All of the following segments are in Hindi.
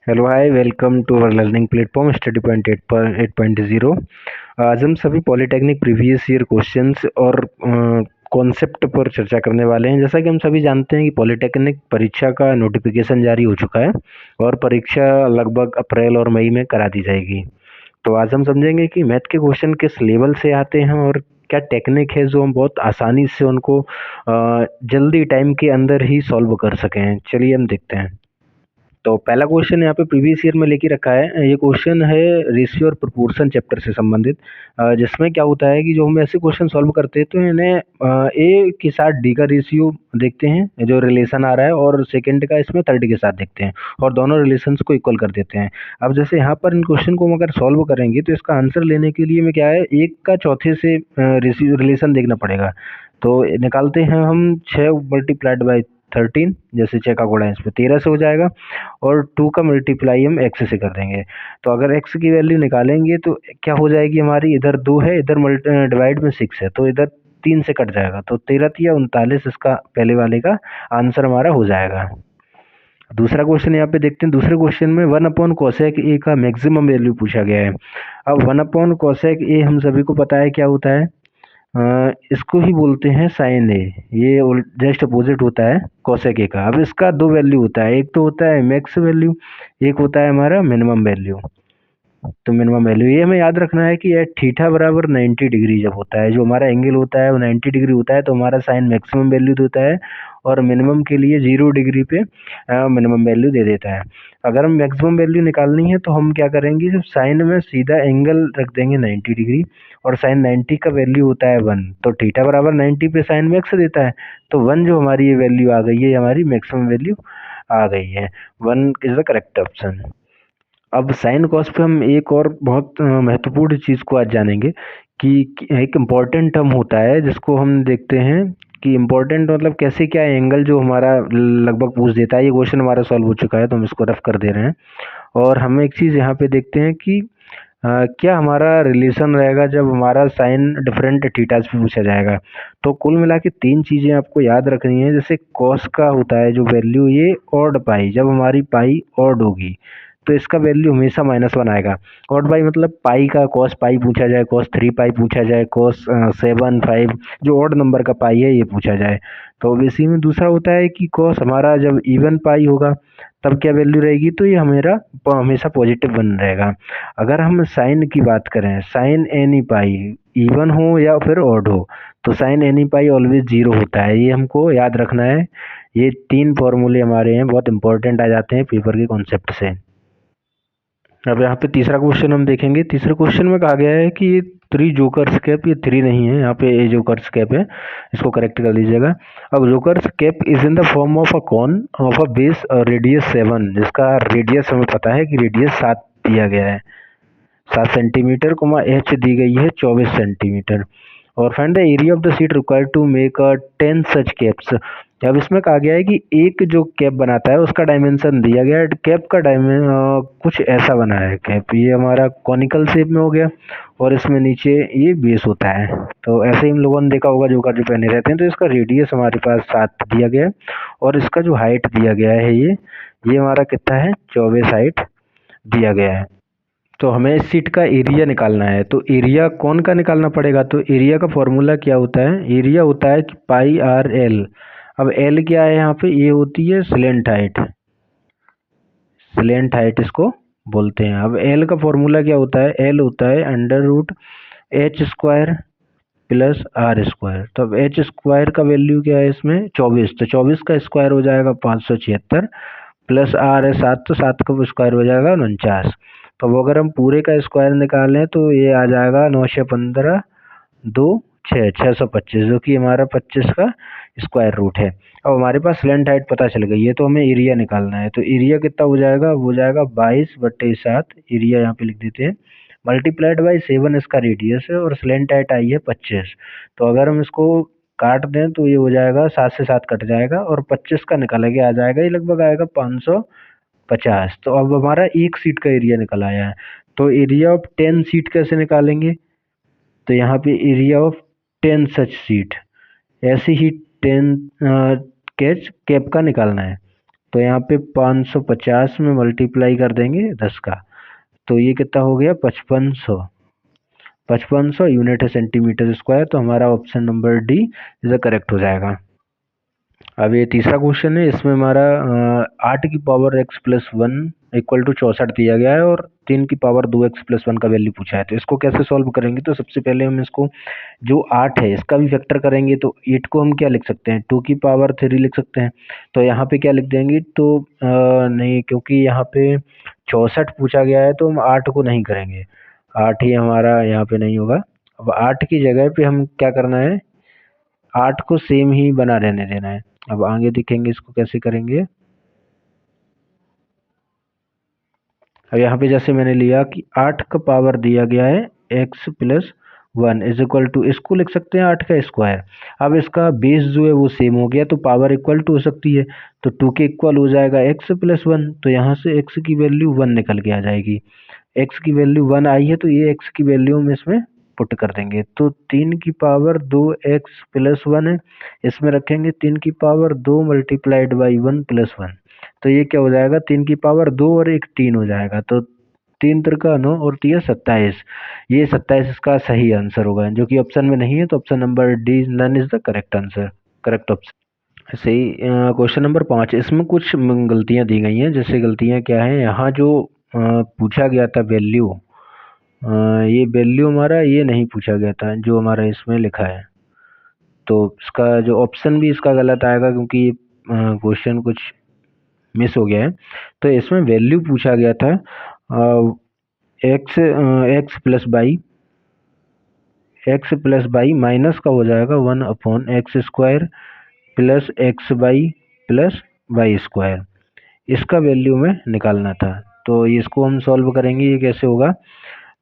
Hello hi, welcome to our learning platform study point 8.0। आज हम सभी पॉलिटेक्निक प्रीवियस ईयर क्वेश्चंस और कॉन्सेप्ट पर चर्चा करने वाले हैं। जैसा कि हम सभी जानते हैं कि पॉलिटेक्निक परीक्षा का नोटिफिकेशन जारी हो चुका है और परीक्षा लगभग अप्रैल और मई में करा दी जाएगी। तो आज हम समझेंगे कि मैथ के क्वेश्चन किस लेवल से आते हैं और क्या टेक्निक है जो हम बहुत आसानी से उनको जल्दी टाइम के अंदर ही सॉल्व कर सकें। चलिए हम देखते हैं। तो पहला क्वेश्चन यहाँ पे प्रीवियस ईयर में लेके रखा है। ये क्वेश्चन है रेशियो और प्रोपोर्शन चैप्टर से संबंधित, जिसमें क्या होता है कि जो हम ऐसे क्वेश्चन सॉल्व करते हैं तो इन्हें ए के साथ डी का रेशियो देखते हैं जो रिलेशन आ रहा है, और सेकंड का इसमें थर्ड के साथ देखते हैं और दोनों रिलेशंस को इक्वल कर देते हैं। अब जैसे यहाँ पर इन क्वेश्चन को हम अगर सॉल्व करेंगे तो इसका आंसर लेने के लिए हमें क्या है, एक का चौथे से रेशियो रिलेशन देखना पड़ेगा। तो निकालते हैं हम 6 × 13, जैसे 6 का गुणा इस पे 13 से हो जाएगा और 2 का मल्टीप्लाई हम x से कर देंगे। तो अगर x की वैल्यू निकालेंगे तो क्या हो जाएगी हमारी, इधर 2 है, इधर डिवाइड में 6 है, तो इधर 3 से कट जाएगा, तो 13×3 = 39 इसका पहले वाले का आंसर हमारा हो जाएगा। दूसरा क्वेश्चन यहाँ पे देखते हैं। दूसरे क्वेश्चन में 1/cosec a का मैक्सिमम वैल्यू पूछा गया है। अब 1/cosec a हम सभी को पता है क्या होता है, इसको ही बोलते हैं साइन ए। ये जस्ट अपोजिट होता है कोसेक ए का। अब इसका दो वैल्यू होता है, एक तो होता है मैक्स वैल्यू, एक होता है हमारा मिनिमम वैल्यू। तो मिनिमम वैल्यू ये हमें याद रखना है कि एट थीटा बराबर 90 डिग्री जब होता है, जो हमारा एंगल होता है वो 90 डिग्री होता है, तो हमारा साइन मैक्सिमम वैल्यू होता है और मिनिमम के लिए 0 डिग्री पे मिनिमम वैल्यू दे देता है। अगर हम मैक्सिमम वैल्यू निकालनी है तो हम क्या करेंगे, जब साइन में सीधा एंगल रख देंगे 90 डिग्री और साइन 90 का वैल्यू होता है 1, तो थीटा बराबर 90 पे साइन मैक्स देता है, तो 1 जो हमारी ये वैल्यू आ गई है, हमारी मैक्सिमम वैल्यू आ गई है। 1 इज द करेक्ट ऑप्शन। अब साइन कॉस पे हम एक और बहुत महत्वपूर्ण चीज़ को आज जानेंगे कि एक इम्पॉर्टेंट टर्म होता है जिसको हम देखते हैं कि इम्पोर्टेंट मतलब कैसे, क्या एंगल जो हमारा लगभग पूछ देता है। ये क्वेश्चन हमारा सॉल्व हो चुका है तो हम इसको रफ कर दे रहे हैं। और हम एक चीज़ यहाँ पे देखते हैं कि क्या हमारा रिलेशन रहेगा जब हमारा साइन डिफरेंट थीटास पे पूछा जाएगा। तो कुल मिला के 3 चीज़ें आपको याद रखनी है। जैसे कॉस का होता है जो वैल्यू, ये ऑड पाई, जब हमारी पाई ऑड होगी तो इसका वैल्यू हमेशा -1 आएगा। ऑड पाई मतलब पाई का कॉस पाई पूछा जाए, कॉस 3 पाई पूछा जाए, कॉस 7 5 जो ऑड नंबर का पाई है ये पूछा जाए। तो इसी में दूसरा होता है कि कॉस हमारा जब इवन पाई होगा तब क्या वैल्यू रहेगी, तो ये हमेशा पॉजिटिव बन रहेगा। अगर हम साइन की बात करें, साइन एनी पाई इवन हो या फिर ऑड हो, तो साइन एनी पाई ऑलवेज 0 होता है। ये हमको याद रखना है। ये 3 फॉर्मूले हमारे हैं, बहुत इंपॉर्टेंट आ जाते हैं पेपर के कॉन्सेप्ट से। अब यहाँ पे तीसरा क्वेश्चन हम देखेंगे। तीसरे क्वेश्चन में कहा गया है कि ये 3 जोकर्स कैप, ये 3 नहीं है, यहाँ पे ए जोकर्स कैप है, इसको करेक्ट कर लीजिएगा। अब jokers cap is in the form of a cone of a base radius 7, जिसका रेडियस हमें पता है कि रेडियस 7 दिया गया है, 7 सेंटीमीटर, एच दी गई है 24 सेंटीमीटर। और find the area of the sheet required to make 10 such caps. अब इसमें कहा गया है कि एक जो कैप बनाता है उसका डायमेंशन दिया गया है। कैप का कुछ ऐसा बना है कैप, ये हमारा कॉनिकल शेप में हो गया और इसमें नीचे ये बेस होता है। तो ऐसे ही हम लोगों ने देखा होगा जो पहने रहते हैं। तो इसका रेडियस हमारे पास 7 दिया गया है और इसका जो हाइट दिया गया है ये हमारा कितना है, 24 हाइट दिया गया है। तो हमें इस सीट का एरिया निकालना है। तो एरिया कौन का निकालना पड़ेगा, तो एरिया का फॉर्मूला क्या होता है, एरिया होता है कि पाई आर एल। अब एल क्या है यहाँ पे, ये होती है स्लेंट हाइट, स्लेंट हाइट इसको बोलते हैं। अब एल का फॉर्मूला क्या होता है, एल होता है √h² प्लस आर स्क्वायर। तो अब एच स्क्वायर का वैल्यू क्या है इसमें, 24, तो 24 का स्क्वायर हो जाएगा 576 प्लस आर है 7, तो 7 का स्क्वायर हो जाएगा 49। तो अब अगर हम पूरे का स्क्वायर निकालें तो ये आ जाएगा 9 से 15 2 6 625, जो कि हमारा 25 का स्क्वायर रूट है। अब हमारे पास स्लेंट हाइट पता चल गई है तो हमें एरिया निकालना है। तो एरिया कितना हो जाएगा, वो हो जाएगा 22/7, एरिया यहाँ पे लिख देते हैं, मल्टीप्लाइड बाई 7 इसका रेडियस है और स्लेंट हाइट आई है 25। तो अगर हम इसको काट दें तो ये हो जाएगा 7 से 7 कट जाएगा और 25 का निकाला के आ जाएगा, ये लगभग आएगा 550। तो अब हमारा एक सीट का एरिया निकल आया है। तो एरिया ऑफ 10 सीट कैसे निकालेंगे, तो यहाँ पे एरिया ऑफ 10 सच सीट, ऐसे ही 10 कैच कैप का निकालना है। तो यहाँ पे 550 में मल्टीप्लाई कर देंगे 10 का, तो ये कितना हो गया 5500। 5500 यूनिट है सेंटीमीटर स्क्वायर, तो हमारा option number D is the correct हो जाएगा। अब ये तीसरा क्वेश्चन है, इसमें हमारा 8 की power x plus one equal to 64 दिया गया है और 3 की पावर 2x प्लस वन का वैल्यू पूछा है। तो इसको कैसे सॉल्व करेंगे, तो सबसे पहले हम इसको जो 8 है इसका भी फैक्टर करेंगे, तो 8 को हम क्या लिख सकते हैं 2 की पावर 3 लिख सकते हैं। तो यहाँ पे क्या लिख देंगे, तो नहीं, क्योंकि यहाँ पे 64 पूछा गया है तो हम 8 को नहीं करेंगे, 8 ही हमारा यहाँ पे नहीं होगा। अब 8 की जगह पे हम क्या करना है, 8 को सेम ही बना रहने देना है। अब आगे देखेंगे इसको कैसे करेंगे। अब यहाँ पे जैसे मैंने लिया कि 8 का पावर दिया गया है x plus one is equal to, इसको लिख सकते हैं 8 का स्क्वायर। अब इसका बेस जो है वो सेम हो गया, तो पावर इक्वल टू हो सकती है, तो 2 के इक्वल हो जाएगा x प्लस वन, तो यहाँ से x की वैल्यू 1 निकल के आ जाएगी। x की वैल्यू 1 आई है, तो ये x की वैल्यू हम इसमें पुट कर देंगे, तो 3 की पावर 2x प्लस वन है, इसमें रखेंगे 3 की power 2 multiplied by 1 plus one, तो ये क्या हो जाएगा 3 की पावर 2 और एक 3 हो जाएगा, तो 3 त्रिका 9 और 3 27, ये 27 इसका सही आंसर होगा, जो कि ऑप्शन में नहीं है, तो option number D none is the correct answer, correct option. सही। क्वेश्चन नंबर 5, इसमें कुछ गलतियां दी गई हैं। जैसे गलतियां क्या है, यहाँ जो पूछा गया था वैल्यू, ये वैल्यू हमारा ये नहीं पूछा गया था जो हमारा इसमें लिखा है, तो इसका जो ऑप्शन भी इसका गलत आएगा, क्योंकि क्वेश्चन कुछ मिस हो गया है। तो इसमें वैल्यू पूछा गया था एक्स प्लस बाई माइनस का हो जाएगा 1/x² plus x by plus y square, इसका वैल्यू में निकालना था। तो इसको हम सॉल्व करेंगे, ये कैसे होगा,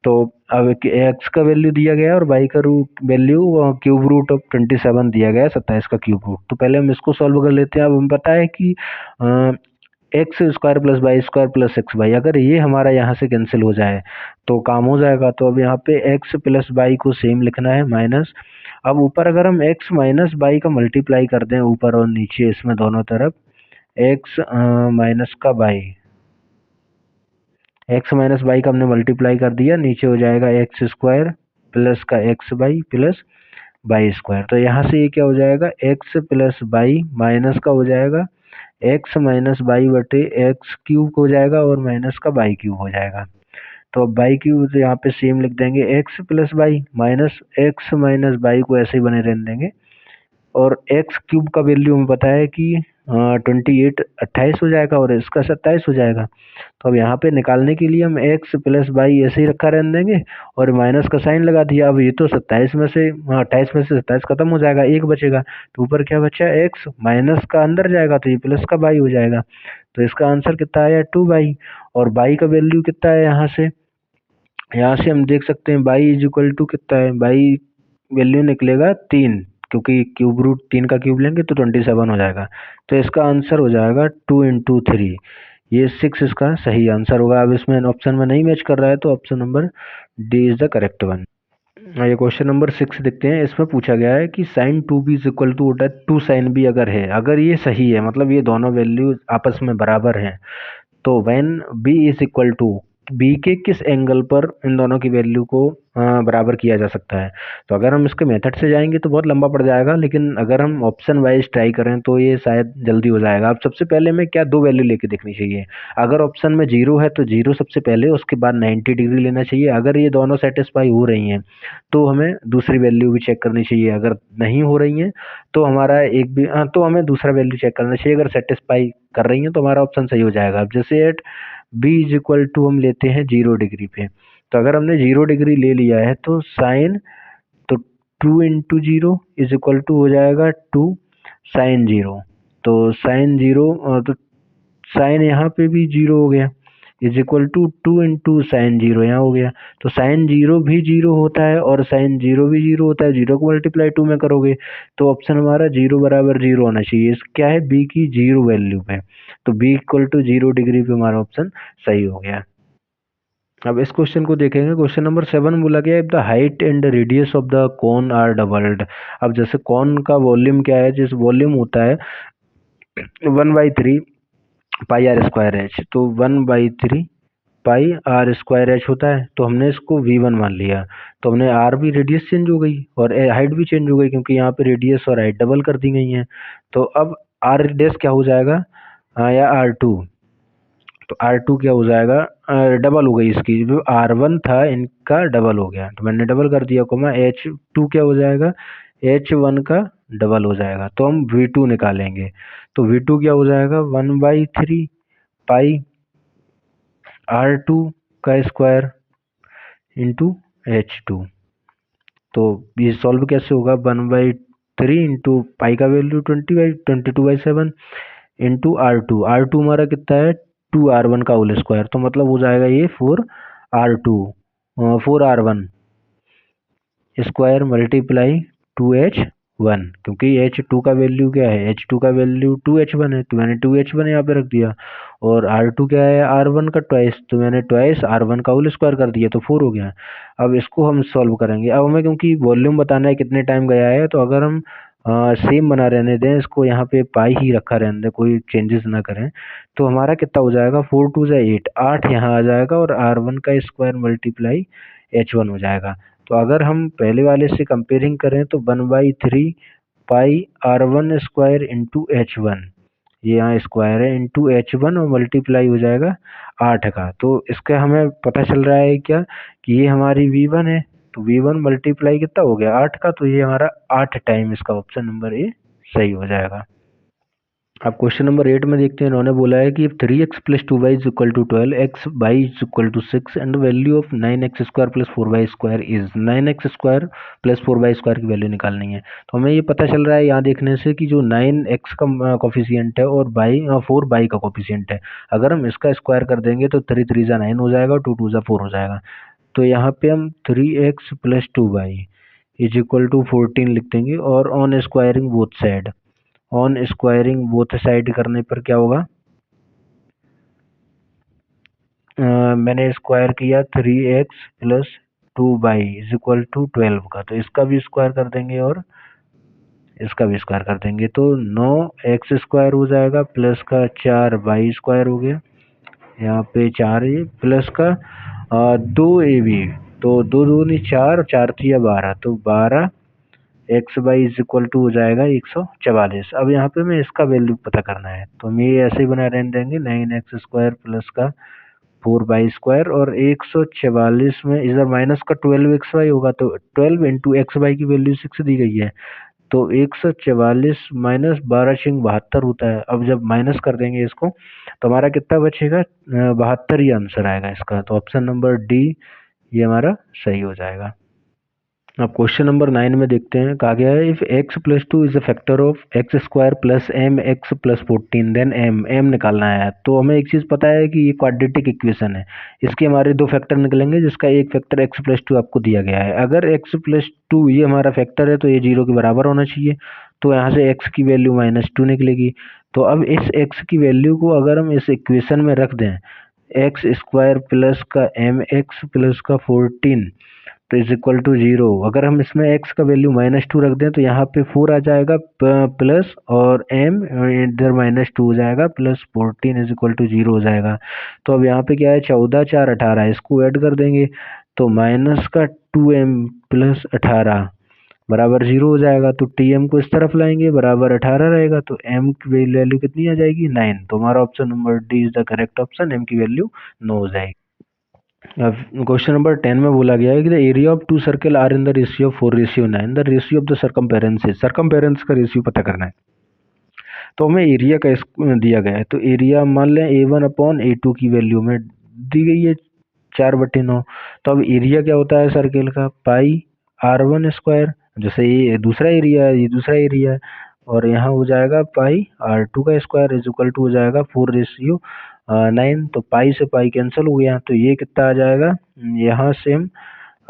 तो अब एक्स का वैल्यू दिया गया है और वाई का वैल्यू क्यूब रूट ऑफ 27 दिया गया है, 27 का क्यूब रूट। तो पहले हम इसको सॉल्व कर लेते हैं। अब हमें पता है कि x square plus y square plus x y, अगर ये हमारा यहाँ से कैंसिल हो जाए तो काम हो जाएगा। तो अब यहाँ पे एक्स प्लस वाई को सेम लिखना है माइनस, अब ऊपर अगर हम एक्स माइनस वाई का मल्टीप्लाई कर दें ऊपर और नीचे इसमें दोनों तरफ, एक्स माइनस का वाई, एक्स माइनस वाई का हमने मल्टीप्लाई कर दिया, नीचे हो जाएगा एक्स स्क्वायर प्लस का x y plus y square. तो यहाँ से ये क्या हो जाएगा, एक्स प्लस वाई माइनस का हो जाएगा एक्स माइनस वाई बटे एक्स क्यूब हो जाएगा और माइनस का वाई क्यूब हो जाएगा। तो अब वाई क्यूब यहाँ पे सेम लिख देंगे, x plus y minus x minus y को ऐसे ही बने रहने देंगे, और एक्स क्यूब का वैल्यू हमें पता है कि 28 28 हो जाएगा और इसका 27 हो जाएगा। तो अब यहाँ पे निकालने के लिए हम एक्स प्लस वाई ऐसे ही रखा रहने देंगे और माइनस का साइन लगा दिया। अब ये तो 27 में से 28 में से 27 खत्म हो जाएगा, एक बचेगा, तो ऊपर क्या बचा एक्स, माइनस का अंदर जाएगा तो ये प्लस का वाई हो जाएगा। तो इसका आंसर कितना आया 2y, और y का वैल्यू कितना है, यहाँ से हम देख सकते हैं y इज इक्वल टू कितना है, y वैल्यू निकलेगा 3, क्योंकि क्यूब रूट 3 का क्यूब लेंगे तो 27 हो जाएगा। तो इसका आंसर हो जाएगा 2 इंटू 3, ये 6 इसका सही आंसर होगा। अब इसमें ऑप्शन में नहीं मैच कर रहा है, तो option number D is the correct one. ये क्वेश्चन नंबर 6 देखते हैं। इसमें पूछा गया है कि sign 2b is equal to होता है 2 साइन b, अगर है, अगर ये सही है, मतलब ये दोनों वैल्यू आपस में बराबर हैं, तो when b is equal to, b के किस एंगल पर इन दोनों की वैल्यू को बराबर किया जा सकता है। तो अगर हम इसके मेथड से जाएंगे तो बहुत लंबा पड़ जाएगा, लेकिन अगर हम ऑप्शन वाइज ट्राई करें तो ये शायद जल्दी हो जाएगा। अब सबसे पहले हमें क्या दो वैल्यू लेके देखनी चाहिए, अगर ऑप्शन में जीरो है तो जीरो सबसे पहले, उसके बाद 90 डिग्री लेना चाहिए। अगर ये दोनों सेटिस्फाई हो रही हैं तो हमें दूसरी वैल्यू भी चेक करनी चाहिए, अगर नहीं हो रही हैं तो हमारा एक भी तो हमें दूसरा वैल्यू चेक करना चाहिए। अगर सेटिस्फाई कर रही हैं तो हमारा ऑप्शन सही हो जाएगा। अब जैसे at b is equal to हम लेते हैं 0 डिग्री पे, तो अगर हमने 0 डिग्री ले लिया है तो साइन, तो 2 into zero is equal to हो जाएगा 2 साइन 0, तो साइन 0, तो साइन यहाँ पे भी 0 हो गया, is equal to 2 into sine 0 यहाँ हो गया। तो साइन 0 भी 0 होता है और साइन 0 भी 0 होता है, 0 को मल्टीप्लाई 2 में करोगे तो ऑप्शन हमारा 0 बराबर 0 होना चाहिए। इस क्या है, बी की 0 वैल्यू पे, तो बी इक्वल टू 0 डिग्री पे हमारा ऑप्शन सही हो गया। अब इस क्वेश्चन को देखेंगे। क्वेश्चन नंबर 7 बोला गया if the height and radius of the cone are doubled. अब जैसे कोन का वॉल्यूम क्या है, जिस वॉल्यूम होता है 1/3 पाई आर स्क्वायर एच, तो 1/3 पाई आर स्क्वायर एच होता है। तो हमने इसको V1 मान लिया, तो हमने आर भी रेडियस चेंज हो गई और हाइट भी चेंज हो गई, क्योंकि यहाँ पे रेडियस और हाइट डबल कर दी गई है। तो अब आर रेडियस क्या हो जाएगा, या R2, तो R2 क्या हो जाएगा, डबल हो गई इसकी, जो R1 था इनका डबल हो गया, तो मैंने डबल कर दिया, कोमा H2 क्या हो जाएगा, H1 का डबल हो जाएगा। तो हम V2 निकालेंगे, तो V2 क्या हो जाएगा, 1/3 पाई R2 का स्क्वायर इंटू H2। तो ये सॉल्व कैसे होगा, 1/3 इंटू पाई का वैल्यू 22/7 इंटू R2 हमारा कितना है, 2R1 का होल स्क्वायर, तो मतलब हो जाएगा ये 4R2 4R1 square multiply 2H1, क्योंकि H2 का वैल्यू क्या है, H2 का वैल्यू 2H1 है, तो मैंने 2H1 यहाँ पे रख दिया, और R2 क्या है, R1 का ट्वाइस, तो मैंने ट्वाइस R1 का होल स्क्वायर कर दिया, तो 4 हो गया। अब इसको हम सॉल्व करेंगे। अब हमें क्योंकि वॉल्यूम बताना है कितने टाइम गया है, तो अगर हम सेम बना रहने दें इसको, यहाँ पे पाई ही रखा रहने दें, कोई चेंजेस ना करें, तो हमारा कितना हो जाएगा, 4×2 = 8, 8 यहाँ आ जाएगा, और R1 का स्क्वायर मल्टीप्लाई H1 हो जाएगा। तो अगर हम पहले वाले से कंपेयरिंग करें तो 1/3 पाई R1 स्क्वायर इंटू H1, ये यहाँ स्क्वायर है, इंटू H1 और मल्टीप्लाई हो जाएगा 8 का। तो इसका हमें पता चल रहा है क्या, कि ये हमारी V1 है, तो V1 मल्टीप्लाई कितना हो गया, 8 का, तो ये हमारा 8 टाइम, इसका ऑप्शन नंबर ए सही हो जाएगा। अब क्वेश्चन नंबर 8 में देखते हैं, इन्होंने बोला है कि 3x + 2y = 12, x y = 6 and value of 9x² + 4y² is 9x² + 4y² की वैल्यू निकालनी है। तो हमें ये पता चल रहा है यहाँ देखने से कि जो 9x का कोफिशिएंट है और 4y का कोफिशिएंट है, अगर हम इसका स्क्वायर कर देंगे तो 3 3 = 9 हो जाएगा और 2 2 = 4 हो जाएगा। तो यहाँ पे हम 3x + 2y = 14 लिख देंगे, और on squaring both side, on squaring both side करने पर क्या होगा, मैंने स्क्वायर किया 3x + 2y = 12 का, तो इसका भी स्क्वायर कर देंगे और इसका भी स्क्वायर कर देंगे, तो 9x² हो जाएगा, प्लस का 4y² हो गया, यहाँ पे 4 प्लस का 2ab, तो 2 दूनी 4, 4 3 12, तो 12 XY = हो जाएगा 144। अब यहाँ पे मैं इसका वैल्यू पता करना है, तो हम ये ऐसे ही बना रहने देंगे, 9x² प्लस का 4y² और 144 में इधर माइनस का 12xy होगा, तो 12 इंटू XY की वैल्यू 6 दी गई है, तो 144 माइनस 12×72 होता है। अब जब माइनस कर देंगे इसको, तो हमारा कितना बचेगा, 72 ही आंसर आएगा इसका, तो ऑप्शन नंबर डी ये हमारा सही हो जाएगा। अब क्वेश्चन नंबर 9 में देखते हैं, कहा गया है if x + 2 is a factor of x² + mx + 14 then m निकालना है। तो हमें एक चीज़ पता है कि ये क्वाड्रेटिक इक्वेशन है, इसके हमारे दो फैक्टर निकलेंगे, जिसका एक फैक्टर x + 2 आपको दिया गया है। अगर x + 2 ये हमारा फैक्टर है, तो ये 0 के बराबर होना चाहिए, तो यहाँ से x की वैल्यू -2 निकलेगी। तो अब इस x की वैल्यू को अगर हम इस इक्वेशन में रख दें, x² प्लस का mx प्लस का 14 तो = 0, अगर हम इसमें x का वैल्यू -2 रख दें, तो यहाँ पे 4 आ जाएगा, प्लस और m इधर -2 हो जाएगा, प्लस 14 = 0 हो जाएगा। तो अब यहाँ पे क्या है, 14 4 18, इसको ऐड कर देंगे, तो माइनस का 2m प्लस 18 बराबर 0 हो जाएगा। तो tm को इस तरफ लाएंगे, बराबर 18 रहेगा, तो m की वैल्यू कितनी आ जाएगी, 9। तो हमारा option number D is the correct option, m की वैल्यू 9 हो जाएगी। अब क्वेश्चन नंबर 10 में बोला गया है कि the area of 2 circle are in the ratio 4:9, the ratio of the circumference का रेशियो पता करना है। तो हमें एरिया का दिया गया है, तो एरिया मान लें A1/A2 की वैल्यू में दी गई है 4/9। तो अब एरिया क्या होता है सर्कल का, पाई R1², जैसे ये दूसरा एरिया है, ये दूसरा एरिया है, और यहाँ हो जाएगा पाई R2 का स्क्वायर = हो जाएगा 4:9। तो पाई से पाई कैंसिल हो गया, तो ये कितना आ जाएगा, यहाँ से हम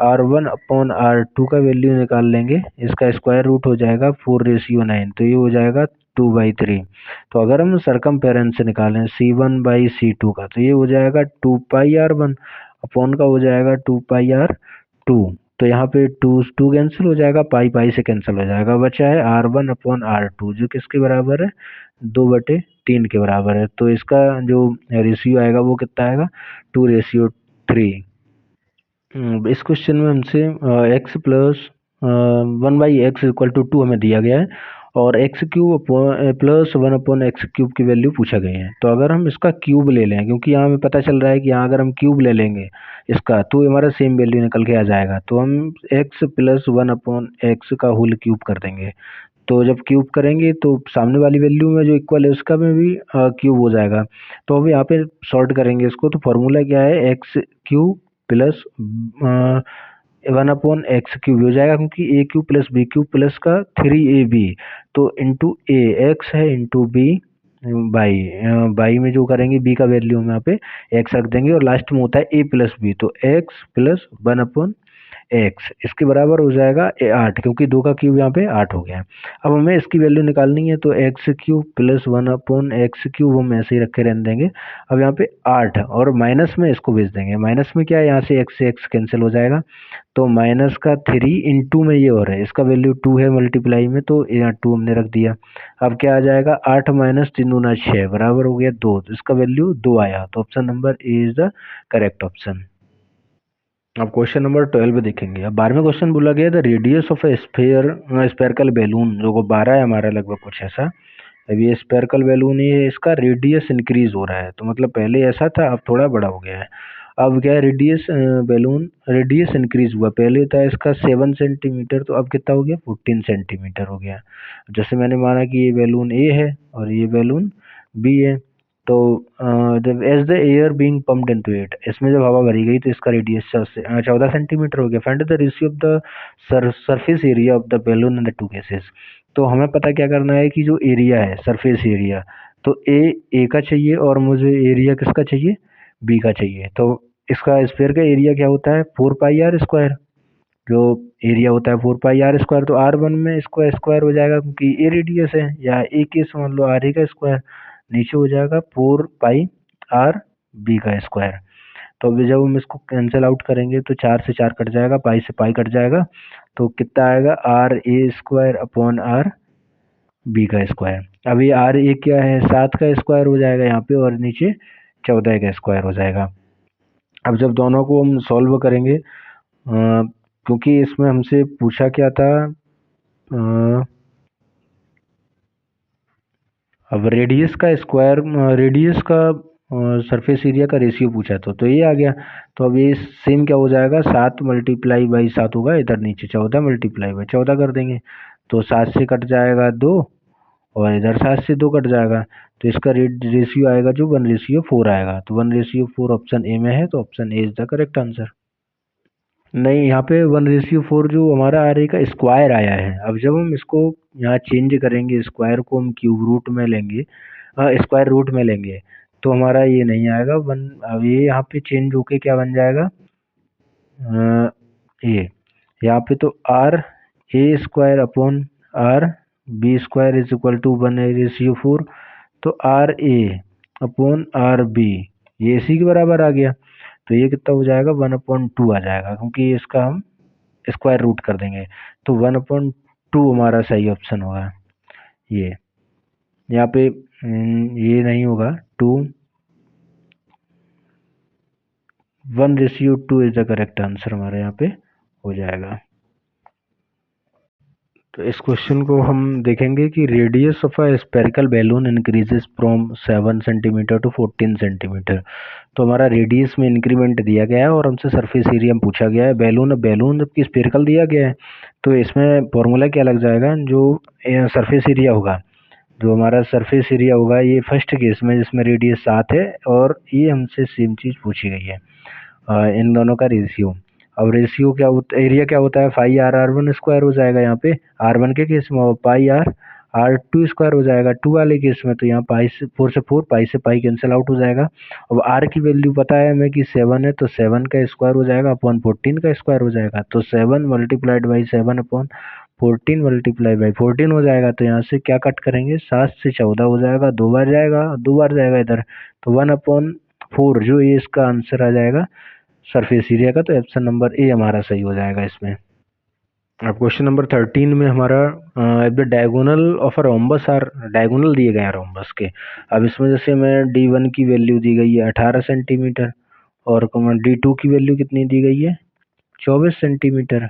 R1/R2 का वैल्यू निकाल लेंगे, इसका स्क्वायर रूट हो जाएगा 4:9, तो ये हो जाएगा 2/3। तो अगर हम सरकमपेरेंस से निकालें C1/C2 का, तो ये हो जाएगा 2πr1 अपॉन का हो जाएगा 2πr2। तो यहाँ पे टू टू कैंसिल हो जाएगा, पाई पाई से कैंसिल हो जाएगा, बचा है R1/R2 जो किसके बराबर है, 2/3 के बराबर है। तो इसका जो रेशियो आएगा वो कितना आएगा, 2:3। इस क्वेश्चन में हमसे एक्स प्लस 1/x=2 हमें दिया गया है और x³ प्लस 1/x³ की वैल्यू पूछा गई है। तो अगर हम इसका क्यूब ले लें, क्योंकि यहाँ हमें पता चल रहा है कि यहाँ अगर हम क्यूब ले लेंगे इसका तो हमारा सेम वैल्यू निकल के आ जाएगा। तो हम x प्लस 1/x का होल क्यूब कर देंगे। तो जब क्यूब करेंगे तो सामने वाली वैल्यू में जो इक्वल है उसका में भी क्यूब हो जाएगा। तो अब यहाँ पे सॉर्ट करेंगे इसको, तो फॉर्मूला क्या है, x³ प्लस 1/x³ हो जाएगा, क्योंकि a³ प्लस b³ प्लस का 3ab, तो इंटू ए एक्स है इंटू बी बाई, बाई में जो करेंगे b का वैल्यू हम यहाँ पे x रख देंगे और लास्ट में होता है a प्लस बी, तो x प्लस 1/x इसके बराबर हो जाएगा 8, क्योंकि 2 का क्यूब यहाँ पे 8 हो गया। अब हमें इसकी वैल्यू निकालनी है, तो x³ प्लस 1/x³ हम ऐसे ही रखे रहने देंगे। अब यहाँ पे 8 और माइनस में इसको भेज देंगे, माइनस में क्या है, यहाँ से x कैंसिल हो जाएगा, तो माइनस का 3 इंटू में ये हो रहा है, इसका वैल्यू 2 है मल्टीप्लाई में, तो यहाँ 2 हमने रख दिया। अब क्या आ जाएगा, 8 माइनस 3 दूना 6 बराबर हो गया 2, तो इसका वैल्यू 2 आया, तो option number A is the correct option. अब क्वेश्चन नंबर 12 देखेंगे। अब 12वें क्वेश्चन बोला गया the radius of A spherical balloon, जो 12 है हमारा लगभग कुछ ऐसा। अब ये स्फेरिकल बैलून है, इसका रेडियस इंक्रीज हो रहा है, तो मतलब पहले ऐसा था अब थोड़ा बड़ा हो गया है। अब क्या है, रेडियस बैलून रेडियस इंक्रीज हुआ, पहले था इसका 7 सेंटीमीटर, तो अब कितना हो गया, 14 सेंटीमीटर हो गया। जैसे मैंने माना कि ये बैलून ए है और ये बैलून बी है, तो जब as the air being pumped into it, इसमें जब हवा भरी गई तो इसका रेडियस 14 सेंटीमीटर हो गया। Find the ratio of the surface area of the balloon in the two cases. तो हमें पता क्या करना है कि जो एरिया है सरफेस एरिया, तो ए का चाहिए और मुझे एरिया किसका चाहिए, बी का चाहिए। तो इसका स्फीयर का एरिया क्या होता है, 4πr², जो एरिया होता है 4πr², तो r1 में इसको स्क्वायर हो जाएगा क्योंकि ए रेडियस है, या ए केस मान लो आर ए का स्क्वायर, नीचे हो जाएगा 4πr बी का स्क्वायर। तो अभी जब हम इसको कैंसिल आउट करेंगे तो 4 से 4 कट जाएगा, पाई से पाई कट जाएगा, तो कितना आएगा, RA² बी का स्क्वायर। अभी आर ए क्या है, 7 का स्क्वायर हो जाएगा यहाँ पे, और नीचे 14 का स्क्वायर हो जाएगा। अब जब दोनों को हम सॉल्व करेंगे, क्योंकि इसमें हमसे पूछा क्या था, अब रेडियस का स्क्वायर, रेडियस का सरफेस एरिया का रेशियो पूछा तो ये आ गया। तो अब ये सेम क्या हो जाएगा, 7 मल्टीप्लाई बाई 7 होगा, इधर नीचे 14 मल्टीप्लाई बाई 14 कर देंगे, तो 7 से कट जाएगा 2 और इधर 7 से 2 कट जाएगा, तो इसका रेशियो आएगा जो 1:4 आएगा। तो 1:4 ऑप्शन ए में है, तो option A is the correct answer. नहीं, यहाँ पे 1:4 जो हमारा आ रही का स्क्वायर आया है। अब जब हम इसको यहाँ चेंज करेंगे, स्क्वायर को हम क्यूब रूट में लेंगे, स्क्वायर रूट में लेंगे, तो हमारा ये नहीं आएगा वन। अब ये यहाँ पे चेंज होके क्या बन जाएगा, ए, यहाँ पे तो RA² / RB² = 1/4, तो RA/RB ये इसी के बराबर आ गया। तो ये कितना हो जाएगा, 1/2 आ जाएगा, क्योंकि इसका हम स्क्वायर रूट कर देंगे, तो 1/2 हमारा सही ऑप्शन होगा। ये यहाँ पे ये नहीं होगा, 1:2 इज द करेक्ट आंसर हमारे यहाँ पे हो जाएगा। तो इस क्वेश्चन को हम देखेंगे कि radius of a spherical balloon increases from 7 centimetre to 14 centimetre. तो हमारा रेडियस में इंक्रीमेंट दिया गया है और हमसे सरफेस एरिया पूछा गया है। बैलून जबकि स्पेरिकल दिया गया है, तो इसमें फॉर्मूला क्या लग जाएगा, जो सरफेस एरिया होगा, जो हमारा सरफेस एरिया होगा, ये फर्स्ट केस में जिसमें रेडियस 7 है और ये हमसे सेम चीज़ पूछी गई है, इन दोनों का रेशियो। अब रेशियो क्या होता है, एरिया क्या होता है, 5r1² हो जाएगा यहाँ पे r1 के केस में, और πr2² हो जाएगा 2 वाले केस में। तो यहाँ पाई से 4 से 4, पाई से पाई कैंसिल आउट हो जाएगा। अब r की वैल्यू पता है हमें कि 7 है, तो 7 का स्क्वायर हो जाएगा अपॉन 14 का स्क्वायर हो जाएगा, तो 7 multiplied by 7 upon 14 multiply by 14 हो जाएगा। तो यहाँ से क्या कट करेंगे, 7 से 14 हो जाएगा, 2 बार जाएगा इधर, तो 1/4 जो ये इसका आंसर आ जाएगा सरफेस एरिया का, तो ऑप्शन नंबर ए हमारा सही हो जाएगा इसमें। अब क्वेश्चन नंबर 13 में हमारा the diagonal of a rhombus are, diagonal दिए गए हैं रोम्बस के। अब इसमें जैसे मैं D1 की वैल्यू दी गई है 18 सेंटीमीटर, और D2 की वैल्यू कितनी दी गई है 24 सेंटीमीटर,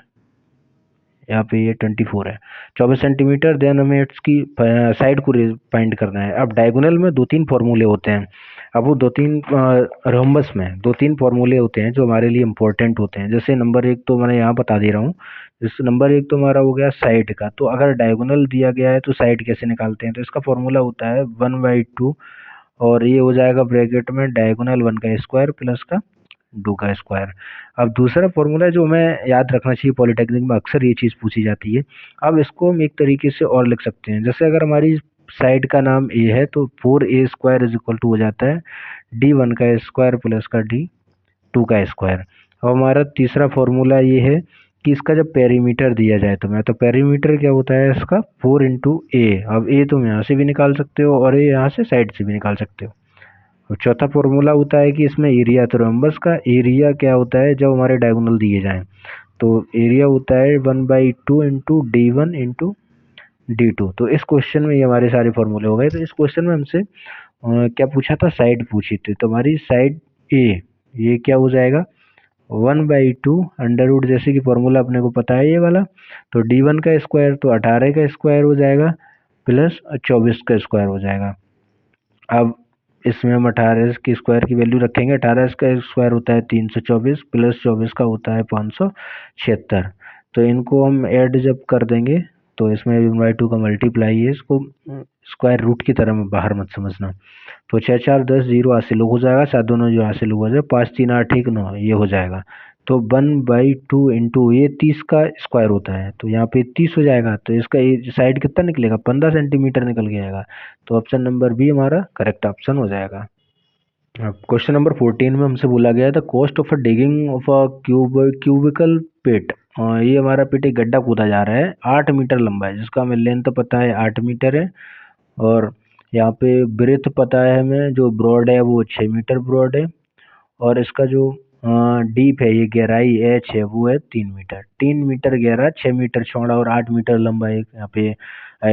यहाँ पे ये 24 है 24 सेंटीमीटर। देन हमें इसकी साइड को फाइंड करना है। अब डायगोनल में दो तीन फॉर्मूले होते हैं। अब वो दो तीन रोम्बस में दो तीन फॉर्मूले होते हैं जो हमारे लिए इंपॉर्टेंट होते हैं। जैसे नंबर एक तो मैंने यहाँ बता दे रहा हूँ। जैसे नंबर एक तो हमारा हो गया साइड का, तो अगर डायगोनल दिया गया है तो साइड कैसे निकालते हैं, तो इसका फॉर्मूला होता है 1/2, और ये हो जाएगा ब्रैकेट में डायगोनल 1 का स्क्वायर प्लस का 2 का स्क्वायर। अब दूसरा फॉर्मूला जो हमें याद रखना चाहिए, पॉलिटेक्निक में अक्सर ये चीज़ पूछी जाती है। अब इसको हम एक तरीके से और लिख सकते हैं, जैसे अगर हमारी साइड का नाम ए है तो 4a² इज इक्वल टू हो जाता है D1 का स्क्वायर प्लस का D2 का स्क्वायर। अब हमारा तीसरा फॉर्मूला ये है कि इसका जब पेरीमीटर दिया जाए तो पेरीमीटर क्या होता है इसका 4 × a। अब a तुम यहाँ से भी निकाल सकते हो और a यहाँ से साइड से भी निकाल सकते हो। और चौथा फॉर्मूला होता है कि इसमें एरिया, तो रोम्बस का एरिया क्या होता है जब हमारे डायगोनल दिए जाएं, तो एरिया होता है 1/2 इंटू D1 इंटू D2। तो इस क्वेश्चन में ये हमारे सारे फॉर्मूले हो गए। तो इस क्वेश्चन में हमसे क्या पूछा था, साइड पूछी थी। तो हमारी साइड ए, ये क्या हो जाएगा 1/2 अंडर रूट, जैसे कि फॉर्मूला अपने को पता है ये वाला, तो D1 का स्क्वायर तो 18 का स्क्वायर हो जाएगा प्लस 24 का स्क्वायर हो जाएगा। अब इसमें हम 18 की स्क्वायर की वैल्यू रखेंगे। 18 का स्क्वायर होता है 324 प्लस 24 का होता है 576। तो इनको हम ऐड जब कर देंगे तो इसमें 1/2 का मल्टीप्लाई है, इसको स्क्वायर रूट की तरह में बाहर मत समझना। तो 6 4 10, 0 हासिल हो जाएगा, 7 दोनों जो हासिल हो जाए, 5 3 8 1 9 ये हो जाएगा। तो 1/2 इंटू ये 30 का स्क्वायर होता है, तो यहाँ पे 30 हो जाएगा। तो इसका साइड कितना निकलेगा 15 सेंटीमीटर निकल के आएगा। तो ऑप्शन नंबर बी हमारा करेक्ट ऑप्शन हो जाएगा। अब क्वेश्चन नंबर 14 में हमसे बोला गया था cost of a digging of a cubical pit. ये हमारा पिट एक गड्ढा खोदा जा रहा है 8 मीटर लंबा है, जिसका हमें लेंथ पता है 8 मीटर है, और यहाँ पे ब्रेथ पता है हमें, जो ब्रॉड है वो 6 मीटर ब्रॉड है, और इसका जो डीप है, ये गहराई एच है, वो है 3 मीटर। 3 मीटर गहरा, 6 मीटर चौड़ा और 8 मीटर लंबा एक यहाँ पे